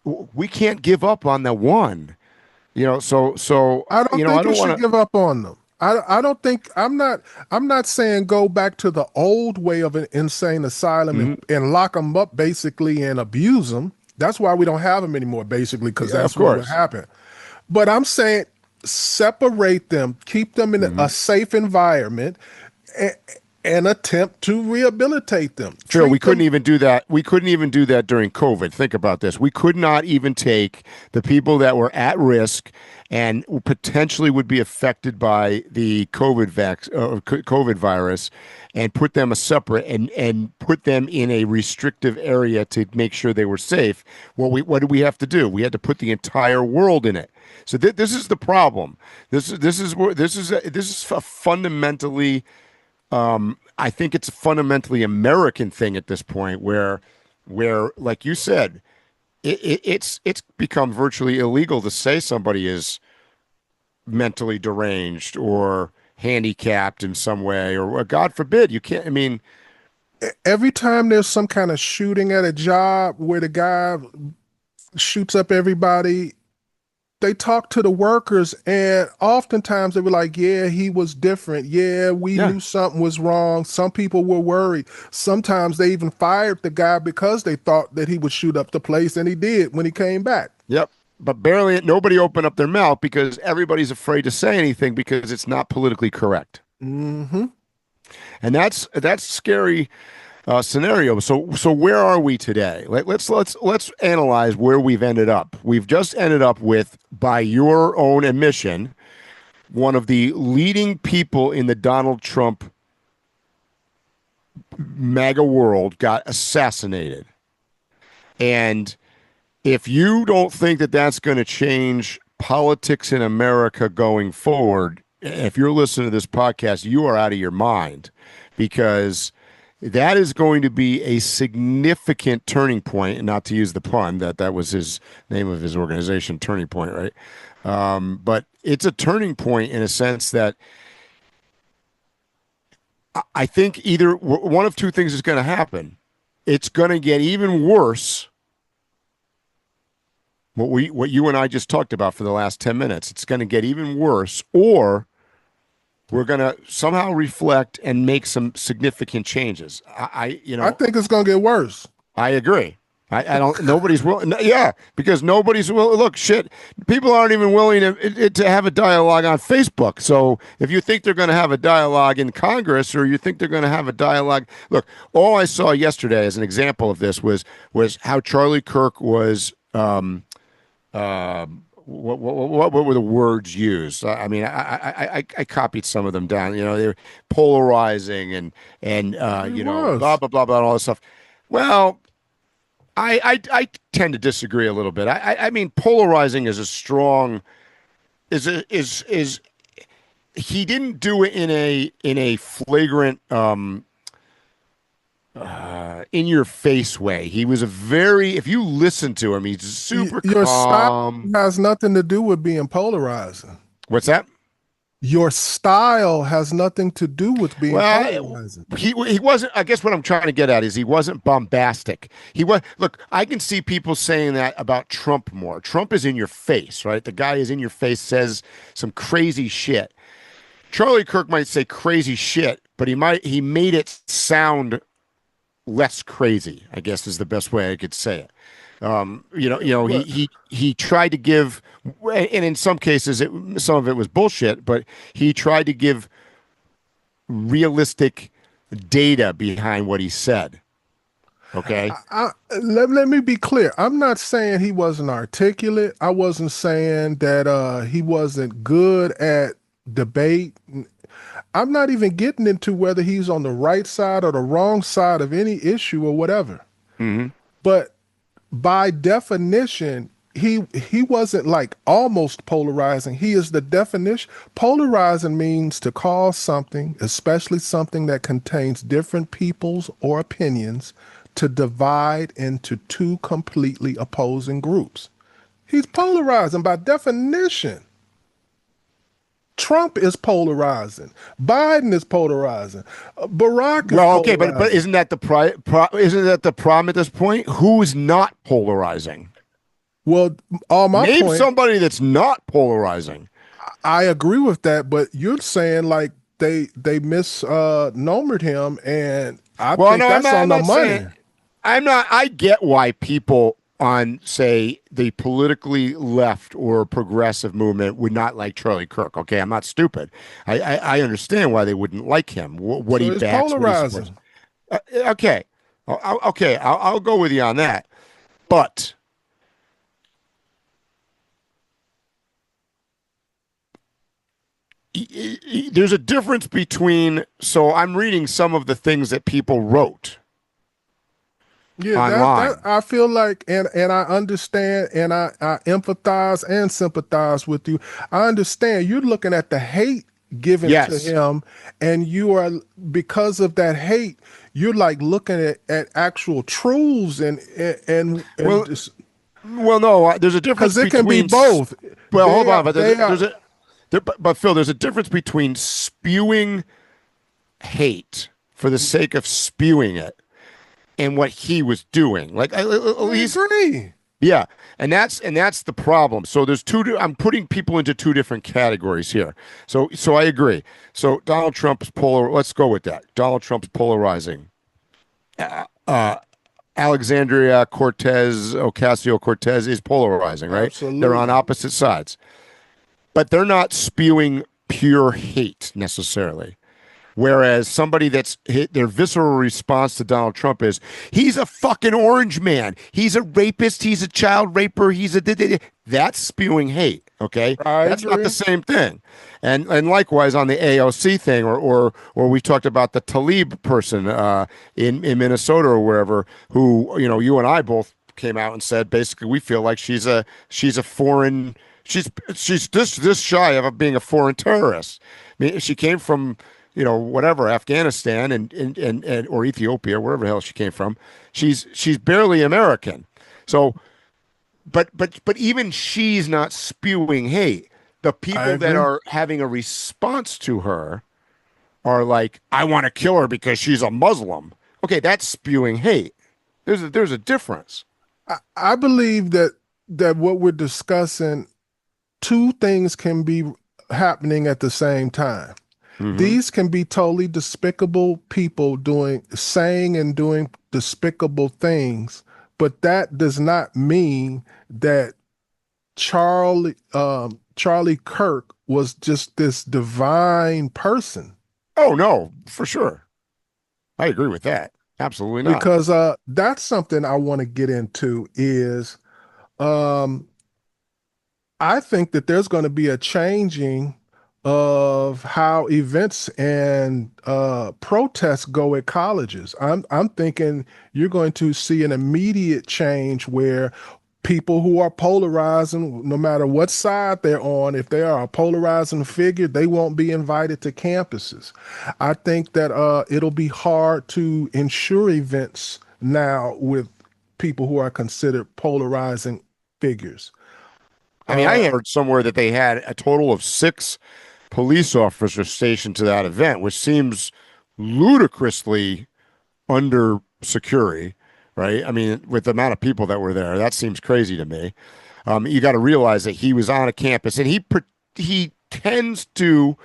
we can't give up on the one, so I don't think we should give up on them. I don't think, I'm not saying go back to the old way of an insane asylum and lock them up basically and abuse them. That's why we don't have them anymore, basically, because that's what would happen. But I'm saying, separate them, keep them in a safe environment, and attempt to rehabilitate them. Phil, we Treat them. couldn't even do that. We couldn't even do that during COVID. Think about this. We could not even take the people that were at risk and potentially would be affected by the COVID virus and put them a separate and put them in a restrictive area to make sure they were safe. What did we have to do? We had to put the entire world in it. So this is the problem. This is a fundamentally I think it's a fundamentally American thing at this point where like you said, it's become virtually illegal to say somebody is mentally deranged or handicapped in some way, or God forbid, you can't. I mean, Every time there's some kind of shooting at a job where the guy shoots up everybody, they talk to the workers, and oftentimes they were like, yeah, he was different. Yeah, we knew something was wrong. Some people were worried. Sometimes they even fired the guy because they thought that he would shoot up the place, and he did when he came back. Yep. But nobody opened up their mouth because everybody's afraid to say anything because it's not politically correct. Mm-hmm. And that's scary scenario. So where are we today? Let's analyze where we've ended up. We've just ended up with, by your own admission, one of the leading people in the Donald Trump MAGA world got assassinated. And if you don't think that that's going to change politics in America going forward, if you're listening to this podcast, you are out of your mind, because that is going to be a significant turning point, and not to use the pun, that was his name of his organization, Turning Point, right? But it's a turning point in a sense that I think either one of two things is going to happen. It's going to get even worse. What you and I just talked about for the last 10 minutes, it's going to get even worse, or we're going to somehow reflect and make some significant changes. I think it's going to get worse. I agree. I don't. Nobody's willing. Yeah, because nobody's willing. Look, shit. People aren't even willing to have a dialogue on Facebook. So if you think they're going to have a dialogue in Congress, or you think they're going to have a dialogue, look. All I saw yesterday as an example of this was how Charlie Kirk was. What were the words used? I mean, I copied some of them down. You know, they're polarizing and blah blah blah blah and all this stuff. Well, I tend to disagree a little bit. I mean, polarizing is a strong is he didn't do it in a flagrant in your face way. He was if you listen to him, he's super your calm. Style has nothing to do with being polarizing. What's that? Your style has nothing to do with being polarizing. He wasn't. I guess what I'm trying to get at is he wasn't bombastic. Look, I can see people saying that about Trump more. Trump is in your face, right? The guy is in your face, says some crazy shit. Charlie Kirk might say crazy shit, but he made it sound less crazy, I guess is the best way I could say it. He tried to give, and in some cases, some of it was bullshit, but he tried to give realistic data behind what he said. Okay. Let me be clear. I'm not saying he wasn't articulate. I wasn't saying that he wasn't good at debate. I'm not even getting into whether he's on the right side or the wrong side of any issue or whatever. Mm-hmm. But by definition, he wasn't like almost polarizing. He is the definition. Polarizing means to cause something, especially something that contains different peoples or opinions, to divide into two completely opposing groups. He's polarizing by definition. Trump is polarizing. Biden is polarizing. Barack is okay, polarizing. but isn't that the problem at this point? Who's not polarizing? Well, name somebody that's not polarizing. I agree with that, but you're saying like they misnomered him, and I think that's on the money. I get why people on, say, the politically left or progressive movement would not like Charlie Kirk. Okay, I'm not stupid. I understand why they wouldn't like him. What So he it's backs, what he supports. polarizing. Okay, I'll go with you on that. But there's a difference between. So I'm reading some of the things that people wrote. Yeah, online. that I feel like, and I understand, and I empathize and sympathize with you. I understand you're looking at the hate given to Yes. him, and you are, because of that hate, you're like looking at actual truths and Well, just, Well, no, there's a difference because it can be between. both. Well, They hold are- on, but they are- but Phil, there's a difference between spewing hate for the sake of spewing it and what he was doing. Like at I least, agree. yeah, and that's the problem. So there's I'm putting people into two different categories here. So I agree. So Donald Trump's polar. Let's go with that. Donald Trump's polarizing. Alexandria Ocasio-Cortez is polarizing, right? Absolutely. They're on opposite sides. But they're not spewing pure hate necessarily. Whereas somebody that's their visceral response to Donald Trump is, he's a fucking orange man. He's a rapist. He's a child raper. That's spewing hate. Okay. That's not the same thing. And likewise on the AOC thing, or we talked about the Talib person in Minnesota or wherever, who, you and I both came out and said, basically, we feel like she's a foreign, she's this shy of being a foreign terrorist. I mean, she came from, whatever, Afghanistan and or Ethiopia, wherever the hell she came from. She's barely American. So, but even she's not spewing hate. The people that are having a response to her are like, I want to kill her because she's a Muslim. Okay, that's spewing hate. There's a difference. I believe that what we're discussing, two things can be happening at the same time. Mm-hmm. These can be totally despicable people saying and doing despicable things, but that does not mean that Charlie Kirk was just this divine person. Oh no, for sure. I agree with that. Absolutely not. Because that's something I want to get into is I think that there's going to be a changing of how events and protests go at colleges. I'm thinking you're going to see an immediate change where people who are polarizing, no matter what side they're on, if they are a polarizing figure, they won't be invited to campuses. I think that it'll be hard to ensure events now with people who are considered polarizing figures. I mean, I heard somewhere that they had a total of 6 police officers stationed to that event, which seems ludicrously under security, right? I mean, with the amount of people that were there, that seems crazy to me. You got to realize that he was on a campus, and he tends to,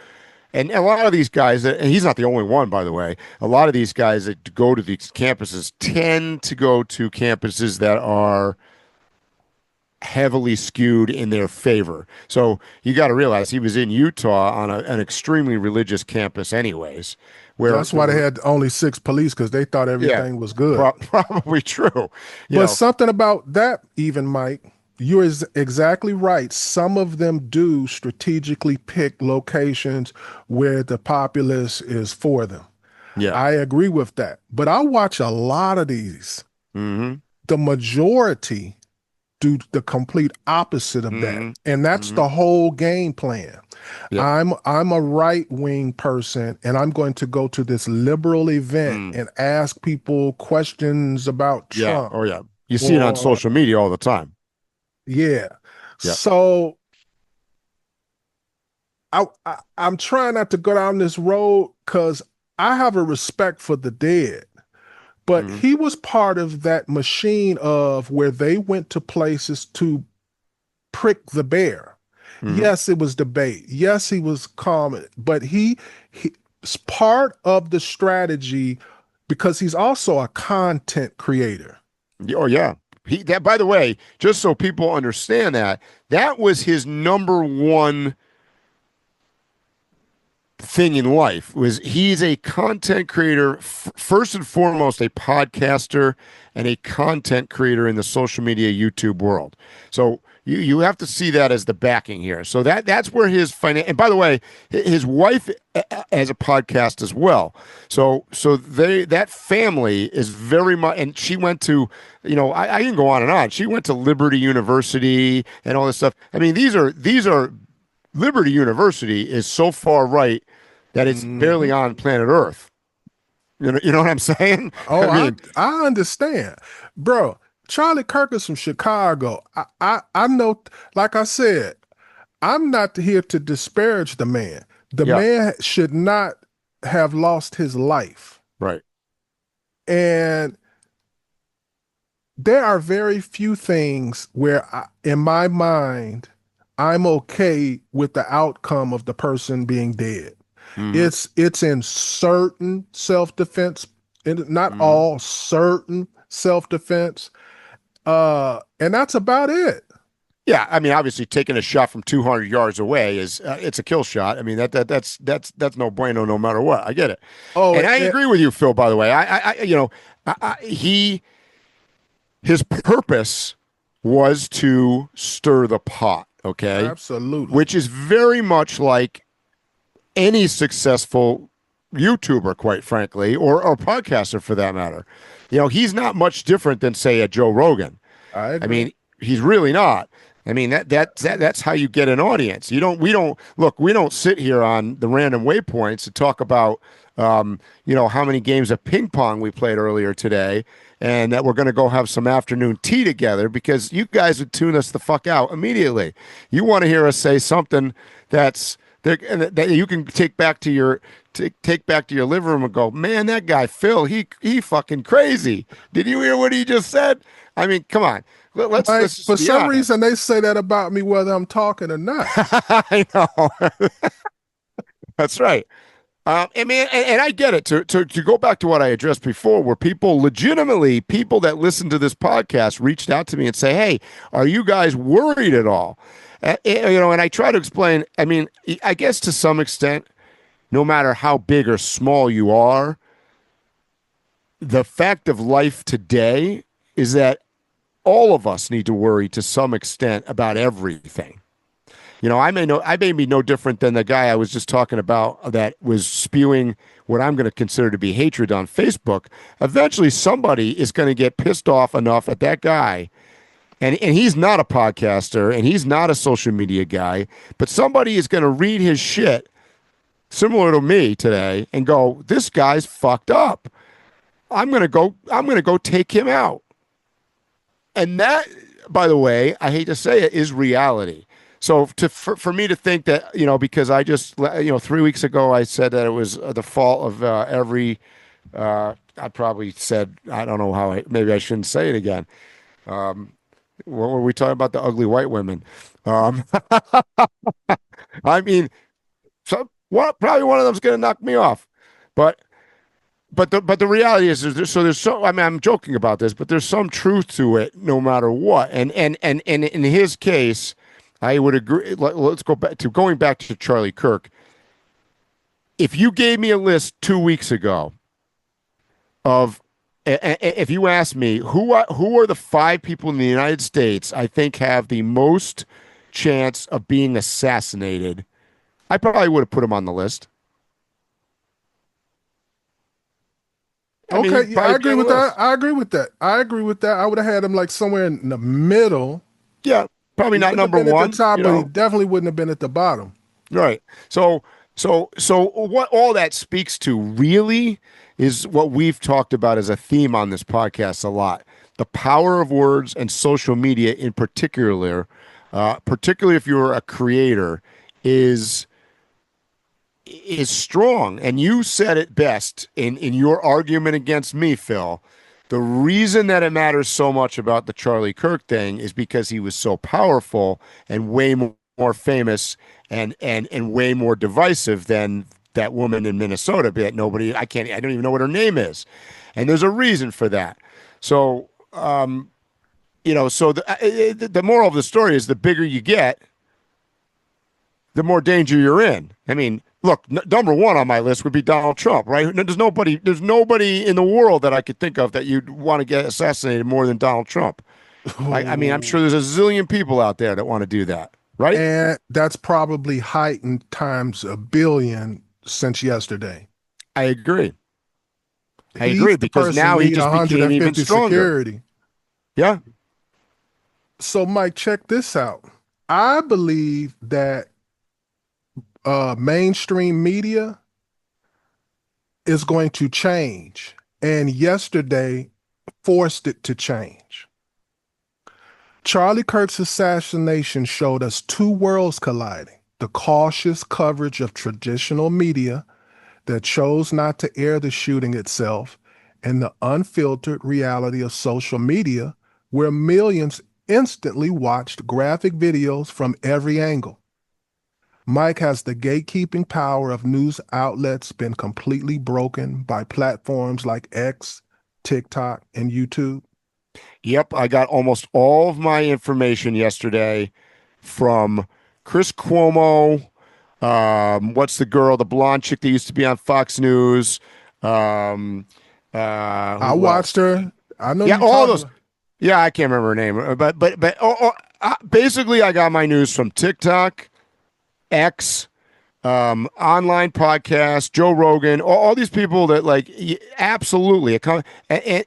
and a lot of these guys, and he's not the only one, by the way, a lot of these guys that go to these campuses tend to go to campuses that are heavily skewed in their favor. So you got to realize he was in Utah on an extremely religious campus anyways. That's why they had only 6 police, because they thought everything was good. Probably true. But something about that, even, Mike, you're exactly right. Some of them do strategically pick locations where the populace is for them. Yeah, I agree with that. But I watch a lot of these. Mm-hmm. The majority do the complete opposite of that. And that's the whole game plan. Yep. I'm a right-wing person, and I'm going to go to this liberal event and ask people questions about Trump. Oh, yeah. You see it on social media all the time. Yeah. Yep. So I'm trying not to go down this road because I have a respect for the dead. But he was part of that machine of where they went to places to prick the bear. Yes, it was debate. Yes, he was calm, but he's part of the strategy because he's also a content creator. Oh, yeah. that, by the way, just so people understand that was his number one thing in life. Was he's a content creator, first and foremost a podcaster and a content creator in the social media YouTube world. So you have to see that as the backing here. So that's where his and by the way, his wife has a podcast as well. So that family is very much, and she went to, I can go on and on. She went to Liberty University and all this stuff. I mean, these are Liberty University is so far right that it's barely on planet Earth. You know what I'm saying? Oh, I understand, bro. Charlie Kirk is from Chicago. I know, like I said, I'm not here to disparage the man. The man should not have lost his life. Right. And there are very few things where, in my mind, I'm okay with the outcome of the person being dead. It's in certain self-defense, not all, certain self-defense. And that's about it. Yeah, I mean, obviously, taking a shot from 200 yards away is it's a kill shot. I mean, that's no bueno, no matter what. I get it. Oh, and I agree with you, Phil. By the way, his purpose was to stir the pot. Okay, absolutely, which is very much like any successful YouTuber, quite frankly, or podcaster for that matter. He's not much different than, say, a Joe Rogan. I mean, he's really not. I mean, that's how you get an audience. We don't sit here on the Random Waypoints to talk about, how many games of ping pong we played earlier today, and that we're going to go have some afternoon tea together, because you guys would tune us the fuck out immediately. You want to hear us say something that you can take back to your living room and go, man, that guy Phil, he fucking crazy. Did you hear what he just said? I mean, come on. Let's for some reason they say that about me whether I'm talking or not. I know. That's right. And I get it. To go back to what I addressed before, where people that listen to this podcast reached out to me and say, hey, are you guys worried at all? And I try to explain, I mean, I guess to some extent, no matter how big or small you are, the fact of life today is that all of us need to worry to some extent about everything. I may be no different than the guy I was just talking about that was spewing what I'm going to consider to be hatred on Facebook. Eventually, somebody is going to get pissed off enough at that guy. And he's not a podcaster and he's not a social media guy, but somebody is going to read his shit similar to me today and go, this guy's fucked up. I'm going to go take him out. And that, by the way, I hate to say it, is reality. So for me to think that, because I just, 3 weeks ago I said that it was the fault of every, I probably said, I don't know how, maybe I shouldn't say it again. What were we talking about? The ugly white women. I mean, probably one of them's going to knock me off, but the reality is, I mean, I'm joking about this, but there's some truth to it, no matter what. And in his case, I would agree. Let's going back to Charlie Kirk. If you gave me a list 2 weeks ago of, if you asked me who are the 5 people in the United States I think have the most chance of being assassinated, I probably would have put him on the list. I agree with that. I agree with that. I would have had him like somewhere in the middle. Yeah, probably not number one. At the top, but he definitely wouldn't have been at the bottom. Right. So what all that speaks to really is what we've talked about as a theme on this podcast a lot: the power of words and social media in particular, particularly if you're a creator, is strong. And you said it best in your argument against me, Phil. The reason that it matters so much about the Charlie Kirk thing is because he was so powerful and way more famous and way more divisive than that woman in Minnesota that I don't even know what her name is. And there's a reason for that. So So the moral of the story is the bigger you get, the more danger you're in. I mean, look, number one on my list would be Donald Trump, right? There's nobody in the world that I could think of that you'd want to get assassinated more than Donald Trump. I mean, I'm sure there's a zillion people out there that want to do that, right? And that's probably heightened times a billion since yesterday. I agree. Because now he just became even stronger. Security. Yeah. So, Mike, check this out. I believe that mainstream media is going to change, and yesterday forced it to change. Charlie Kirk's assassination showed us two worlds colliding: the cautious coverage of traditional media that chose not to air the shooting itself, and the unfiltered reality of social media, where millions instantly watched graphic videos from every angle. Mike, has the gatekeeping power of news outlets been completely broken by platforms like X, TikTok, and YouTube? Yep, I got almost all of my information yesterday from Chris Cuomo. What's the girl, the blonde chick that used to be on Fox News? I watched her. I know. Yeah, all those. Yeah, I can't remember her name, but basically, I got my news from TikTok, X, online podcasts, Joe Rogan, all these people that absolutely.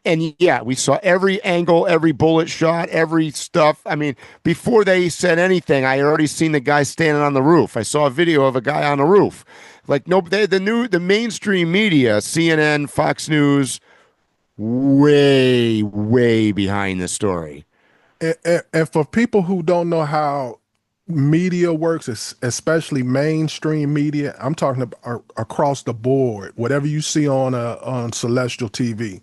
And yeah, we saw every angle, every bullet shot, every stuff. I mean, before they said anything, I had already seen the guy standing on the roof. I saw a video of a guy on the roof. The mainstream media, CNN, Fox News, way behind the story. And for people who don't know how media works, especially mainstream media, I'm talking about across the board, whatever you see on celestial TV.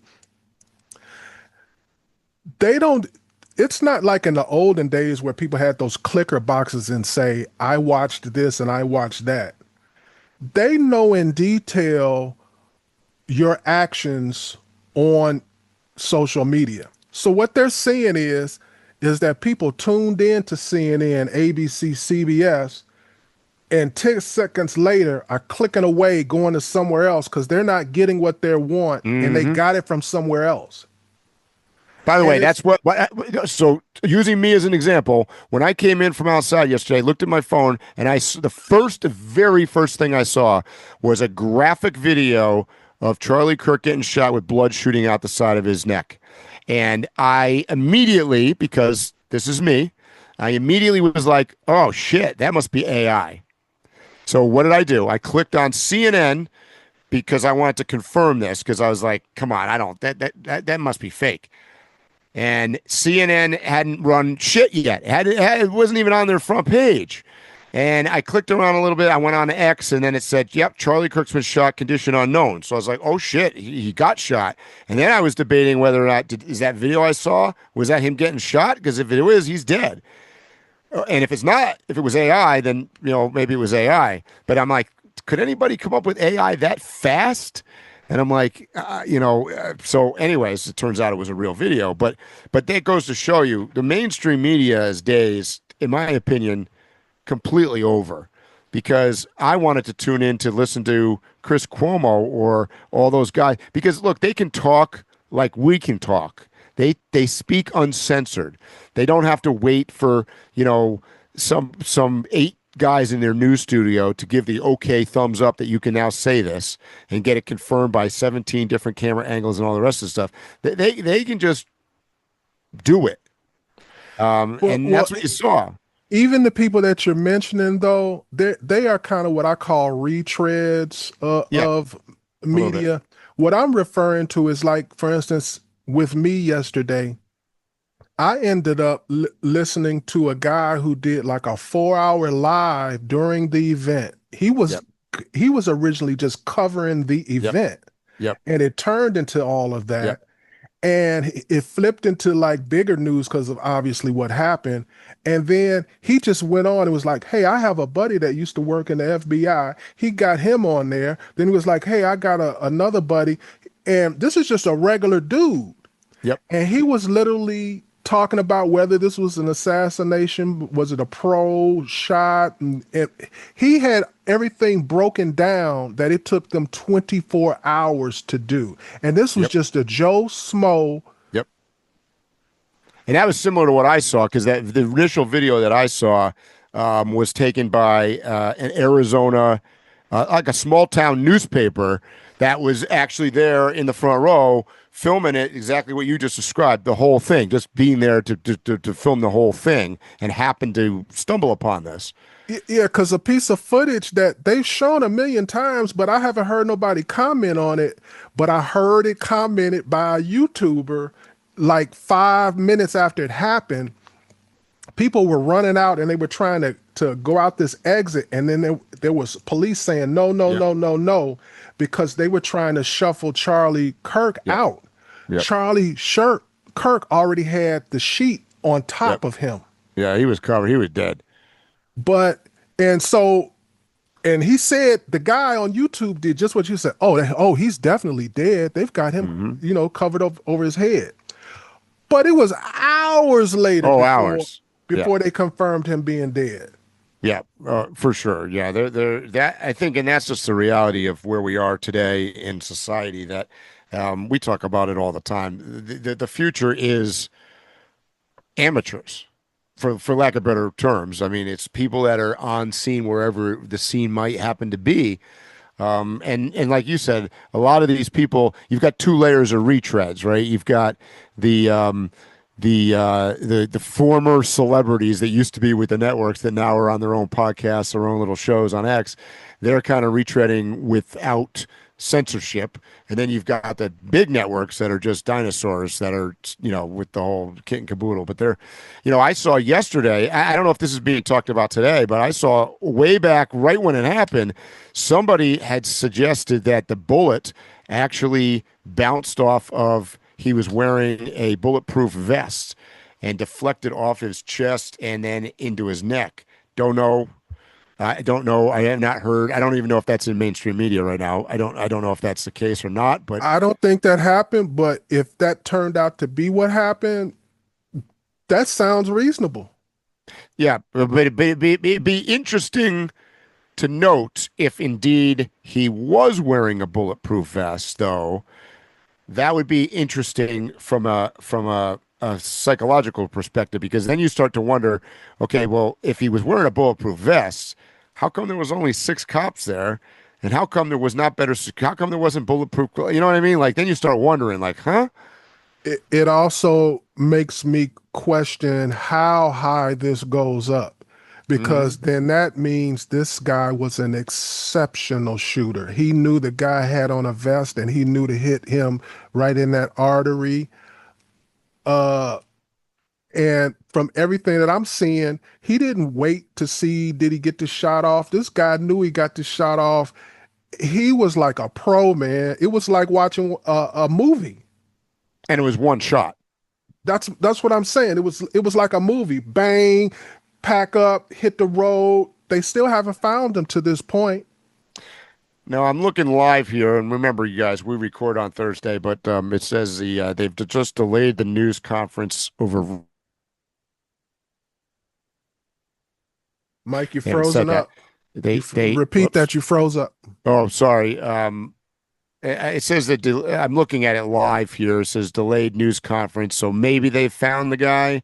It's not like in the olden days where people had those clicker boxes and say, I watched this and I watched that. They know in detail your actions on social media. So what they're seeing is that people tuned in to CNN, ABC, CBS, and 10 seconds later are clicking away, going to somewhere else because they're not getting what they want, and they got it from somewhere else. By the way, that's what. So using me as an example, when I came in from outside yesterday, I looked at my phone, and the very first thing I saw was a graphic video of Charlie Kirk getting shot with blood shooting out the side of his neck. And I immediately, because this is me, I immediately was like, oh shit, that must be AI. So what did I do? I clicked on CNN because I wanted to confirm this, because I was like, come on, that must be fake. And CNN hadn't run shit yet. It wasn't even on their front page. And I clicked around a little bit. I went on to X, and then it said, yep, Charlie Kirk's been shot, condition unknown. So I was like, oh, shit, he got shot. And then I was debating whether or not, is that video I saw, was that him getting shot? Because if it is, he's dead. And if it's not, if it was AI, then, maybe it was AI. But I'm like, could anybody come up with AI that fast? And I'm like, so anyways, it turns out it was a real video. But that goes to show you the mainstream media's days, in my opinion, completely over, because I wanted to tune in to listen to Chris Cuomo or all those guys, because look, they can talk like we can talk. They speak uncensored. They don't have to wait for, some 8 guys in their news studio to give the okay thumbs up that you can now say this and get it confirmed by 17 different camera angles and all the rest of the stuff. They can just do it. And that's what you saw. Even the people that you're mentioning, though, they are kind of what I call retreads of media. What I'm referring to is, like, for instance, with me yesterday, I ended up listening to a guy who did like a 4-hour live during the event. He was originally just covering the event, and it turned into all of that. And it flipped into like bigger news because of obviously what happened. And then he just went on and was like, hey, I have a buddy that used to work in the FBI. He got him on there. Then he was like, hey, I got another buddy. And this is just a regular dude. Yep. And he was literally talking about whether this was an assassination, was it a pro shot? And he had everything broken down that it took them 24 hours to do. And this was Yep. just a Joe Smo. Yep. And that was similar to what I saw, because the initial video that I saw was taken by an Arizona, like a small town newspaper that was actually there in the front row filming it, exactly what you just described, the whole thing, just being there to film the whole thing, and happened to stumble upon this. Yeah, because a piece of footage that they've shown a million times, but I haven't heard nobody comment on it. But I heard it commented by a YouTuber like 5 minutes after it happened. People were running out and they were trying to go out this exit, and then there was police saying no, no, Yep. no, no, no, because they were trying to shuffle Charlie Kirk Yep. out. Yep. Kirk already had the sheet on top of him. Yeah, he was covered. He was dead. But and he said the guy on YouTube did just what you said. Oh, he's definitely dead. They've got him, covered up over his head. But it was hours later. Hours before they confirmed him being dead. Yeah, for sure. Yeah, that I think, and that's just the reality of where we are today in society. That we talk about it all the time. The future is amateurs, for lack of better terms. I mean, it's people that are on scene wherever the scene might happen to be. And like you said, a lot of these people, you've got two layers of retreads, right? You've got the former celebrities that used to be with the networks that now are on their own podcasts, their own little shows on X. They're kind of retreading without censorship. And then you've got the big networks that are just dinosaurs that are, with the whole kit and caboodle. But they're, I saw yesterday, I don't know if this is being talked about today, but I saw way back right when it happened, somebody had suggested that the bullet actually bounced off of, he was wearing a bulletproof vest and deflected off his chest and then into his neck. Don't know. I don't know. I have not heard. I don't even know if that's in mainstream media right now. I don't know if that's the case or not. But I don't think that happened. But if that turned out to be what happened, that sounds reasonable. Yeah, but it'd be interesting to note if indeed he was wearing a bulletproof vest, though. That would be interesting from a psychological perspective, because then you start to wonder, okay, well, if he was wearing a bulletproof vest, how come there was only 6 cops there, and how come there was not better? How come there wasn't bulletproof? You know what I mean? Like, then you start wondering, like, huh? It also makes me question how high this goes up, because then that means this guy was an exceptional shooter. He knew the guy had on a vest, and he knew to hit him right in that artery. And from everything that I'm seeing, he didn't wait to see, did he get the shot off? This guy knew he got the shot off. He was like a pro, man. It was like watching a movie. And it was one shot. That's what I'm saying. It was like a movie. Bang, pack up, hit the road. They still haven't found him to this point. Now, I'm looking live here, and remember, you guys, we record on Thursday, but it says they've just delayed the news conference over. Mike, you're frozen up. They repeat that. You froze up. Oh, sorry. It says that I'm looking at it live here. It says delayed news conference, so maybe they found the guy.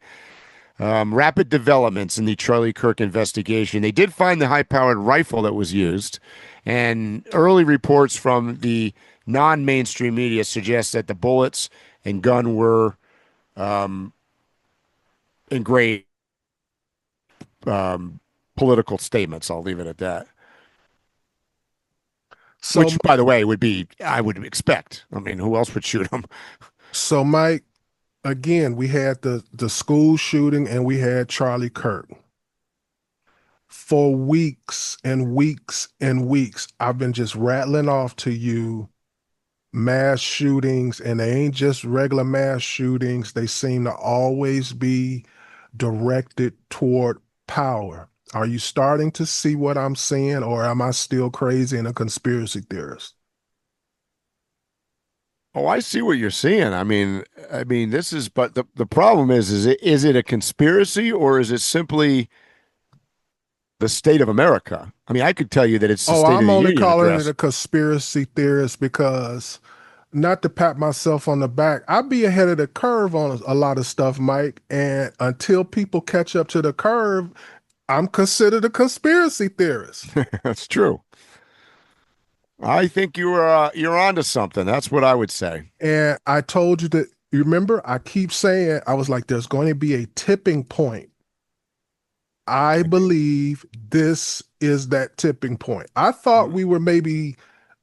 Rapid developments in the Charlie Kirk investigation. They did find the high-powered rifle that was used, and early reports from the non-mainstream media suggest that the bullets and gun were in great political statements. I'll leave it at that. So, which, by the way, I would expect. I mean, who else would shoot him? So, Mike, again, we had the school shooting and we had Charlie Kirk. For weeks and weeks and weeks, I've been just rattling off to you mass shootings, and they ain't just regular mass shootings. They seem to always be directed toward power. Are you starting to see what I'm seeing, or am I still crazy and a conspiracy theorist? Oh, I see what you're saying. I mean, this is, but the problem is it a conspiracy or is it simply the state of America? I mean, I could tell you that it's the Oh, State of I'm the only Union calling it address. a conspiracy theorist because, not to pat myself on the back, I be ahead of the curve on a lot of stuff, Mike. And until people catch up to the curve, I'm considered a conspiracy theorist. That's true. I think you're onto something. That's what I would say. And I told you that, you remember, I keep saying, I was like, there's going to be a tipping point. I believe this is that tipping point. I thought we were maybe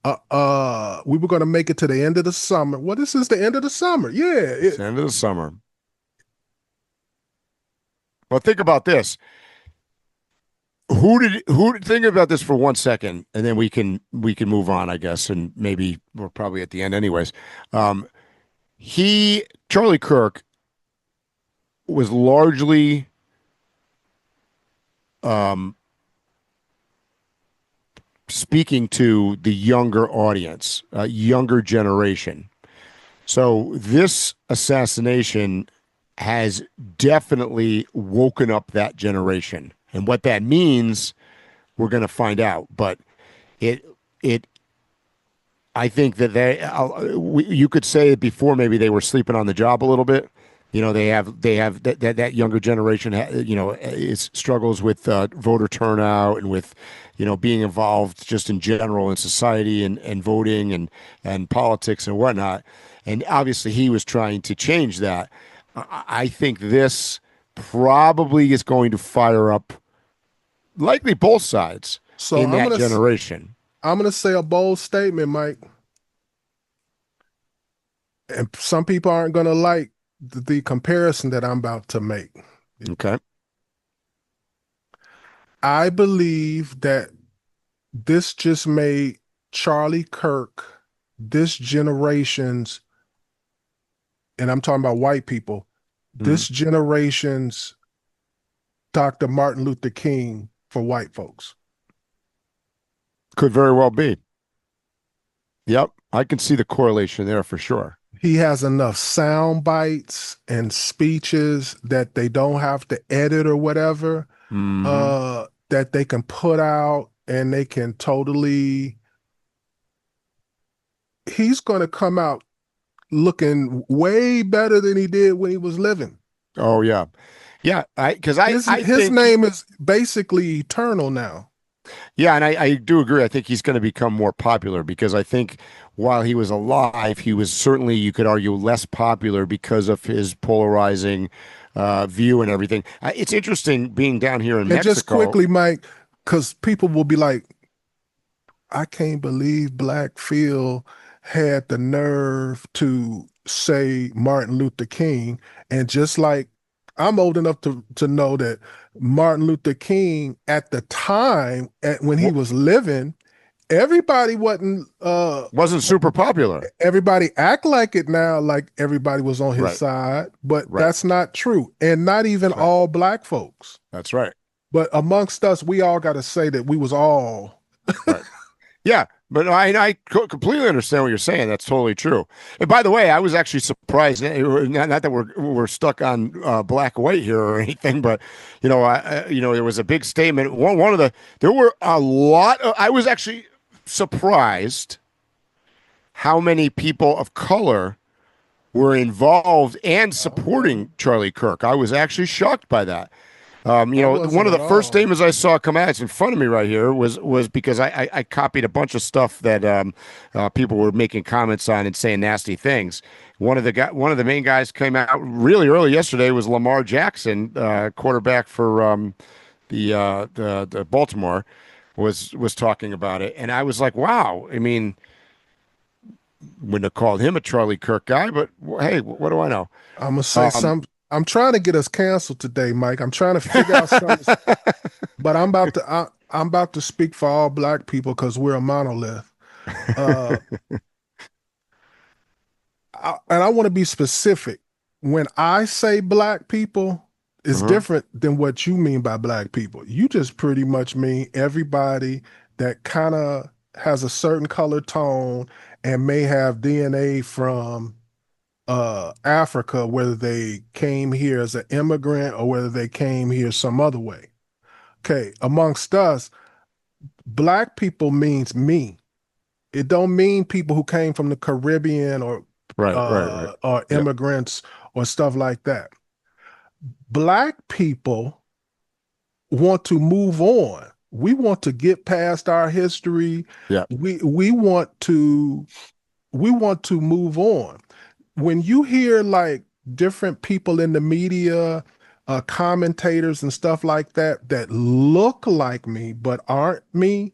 we were going to make it to the end of the summer. Well, this is the end of the summer. Yeah. It's the end of the summer. Well, think about this. Who think about this for 1 second, and then we can move on, I guess, and maybe we're probably at the end anyways. Charlie Kirk was largely speaking to the younger audience, younger generation. So this assassination has definitely woken up that generation. And what that means, we're going to find out. But it, it, I think that you could say it before maybe they were sleeping on the job a little bit. You know, they have that younger generation, it struggles with voter turnout and with, being involved just in general in society and voting and politics and whatnot. And obviously he was trying to change that. I think this probably is going to fire up likely both sides So in that generation. I'm going to say a bold statement, Mike. And some people aren't going to like the comparison that I'm about to make. Okay. I believe that this just made Charlie Kirk, this generation's, and I'm talking about white people, this generation's Dr. Martin Luther King for white folks. Could very well be. Yep. I can see the correlation there for sure. He has enough sound bites and speeches that they don't have to edit or whatever, that they can put out and they can totally, he's going to come out looking way better than he did when he was living. Oh yeah. Yeah. His name is basically eternal now. Yeah, and I do agree. I think he's going to become more popular because I think while he was alive, he was certainly, you could argue, less popular because of his polarizing view and everything. It's interesting being down here in Mexico. Just quickly, Mike, because people will be like, I can't believe Black Phil had the nerve to say Martin Luther King. And just like I'm old enough to know that Martin Luther King at the time, when he was living, everybody wasn't super popular. Everybody act like it now, like everybody was on his side, but that's not true. And not even all Black folks. That's right. But amongst us, we all got to say that we was all. Right. Yeah, but I completely understand what you're saying. That's totally true. And by the way, I was actually surprised. Not that we're stuck on black or white here or anything, but there was a big statement. There were a lot. I was actually surprised how many people of color were involved and supporting Charlie Kirk. I was actually shocked by that. One of the first statements I saw come out, it's in front of me right here, was because I copied a bunch of stuff that people were making comments on and saying nasty things. One of the main guys came out really early yesterday was Lamar Jackson, quarterback for the Baltimore, was talking about it, and I was like, wow. I mean, wouldn't have called him a Charlie Kirk guy, but hey, what do I know? I'm gonna say something. I'm trying to get us canceled today, Mike. I'm trying to figure out something, but I'm about to speak for all Black people because we're a monolith. And I want to be specific. When I say Black people, it's different than what you mean by Black people. You just pretty much mean everybody that kind of has a certain color tone and may have DNA from Africa, whether they came here as an immigrant or whether they came here some other way. Okay, amongst us, black people means me. It don't mean people who came from the Caribbean or Right. or immigrants or stuff like that. Black people want to move on. We want to get past our history. Yeah. We want to move on. When you hear like different people in the media, commentators and stuff like that look like me but aren't me,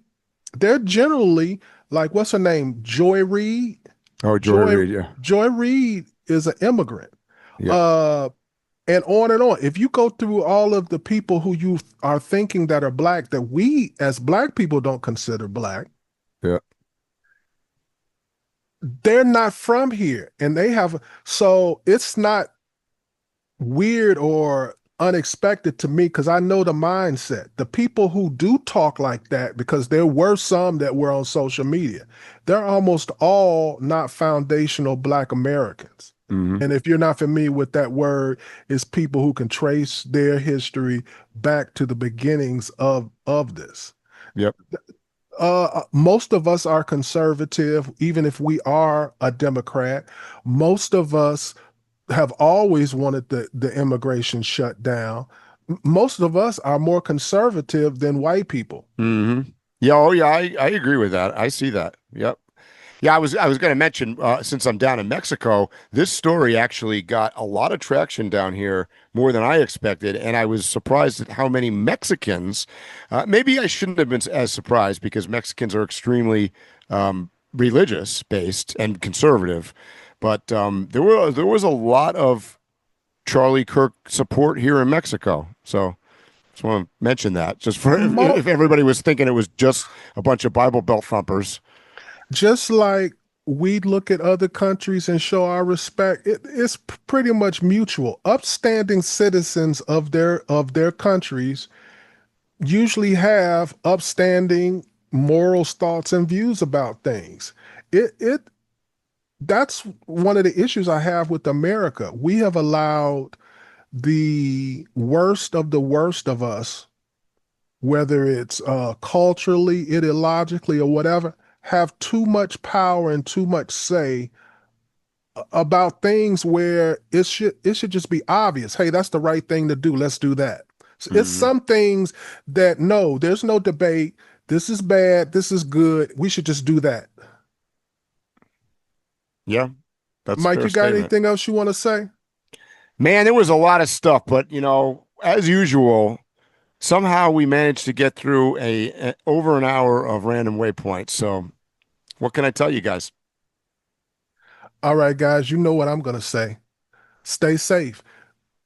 they're generally like, what's her name? Joy Reid. Oh, Joy Reid, yeah. Joy Reid is an immigrant. Yeah. And on and on. If you go through all of the people who you are thinking that are black, that we as black people don't consider black, Yeah. they're not from here. And they have, so it's not weird or unexpected to me because I know the mindset. The people who do talk like that, because there were some that were on social media, they're almost all not foundational black Americans. Mm-hmm. And if you're not familiar with that word, it's people who can trace their history back to the beginnings of this. Yep. Most of us are conservative, even if we are a Democrat. Most of us have always wanted the immigration shut down. Most of us are more conservative than white people. Mm-hmm. Yeah. Oh, yeah. I agree with that. I see that. Yep. Yeah, I was going to mention, since I'm down in Mexico, this story actually got a lot of traction down here, more than I expected, and I was surprised at how many Mexicans. Maybe I shouldn't have been as surprised because Mexicans are extremely religious based and conservative, but there was a lot of Charlie Kirk support here in Mexico. So just want to mention that, just for if everybody was thinking it was just a bunch of Bible Belt thumpers. Just like we look at other countries and show our respect, it's pretty much mutual. Upstanding citizens of their countries usually have upstanding morals, thoughts, and views about things. That's one of the issues I have with America. We have allowed the worst of us, whether it's culturally, ideologically, or whatever, have too much power and too much say about things where it should just be obvious. Hey, that's the right thing to do. Let's do that. So it's some things that, no, there's no debate. This is bad. This is good. We should just do that. Yeah. That's Mike, you got statement. anything else you want to say? Man, there was a lot of stuff, but as usual, somehow we managed to get through over an hour of random waypoints. So what can I tell you guys? All right, guys, you know what I'm going to say. Stay safe,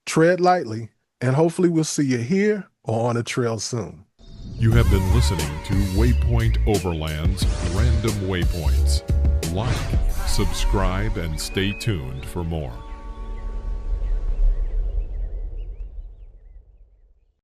tread lightly, and hopefully we'll see you here or on the trail soon. You have been listening to Waypoint Overland's Random Waypoints. Like, subscribe, and stay tuned for more.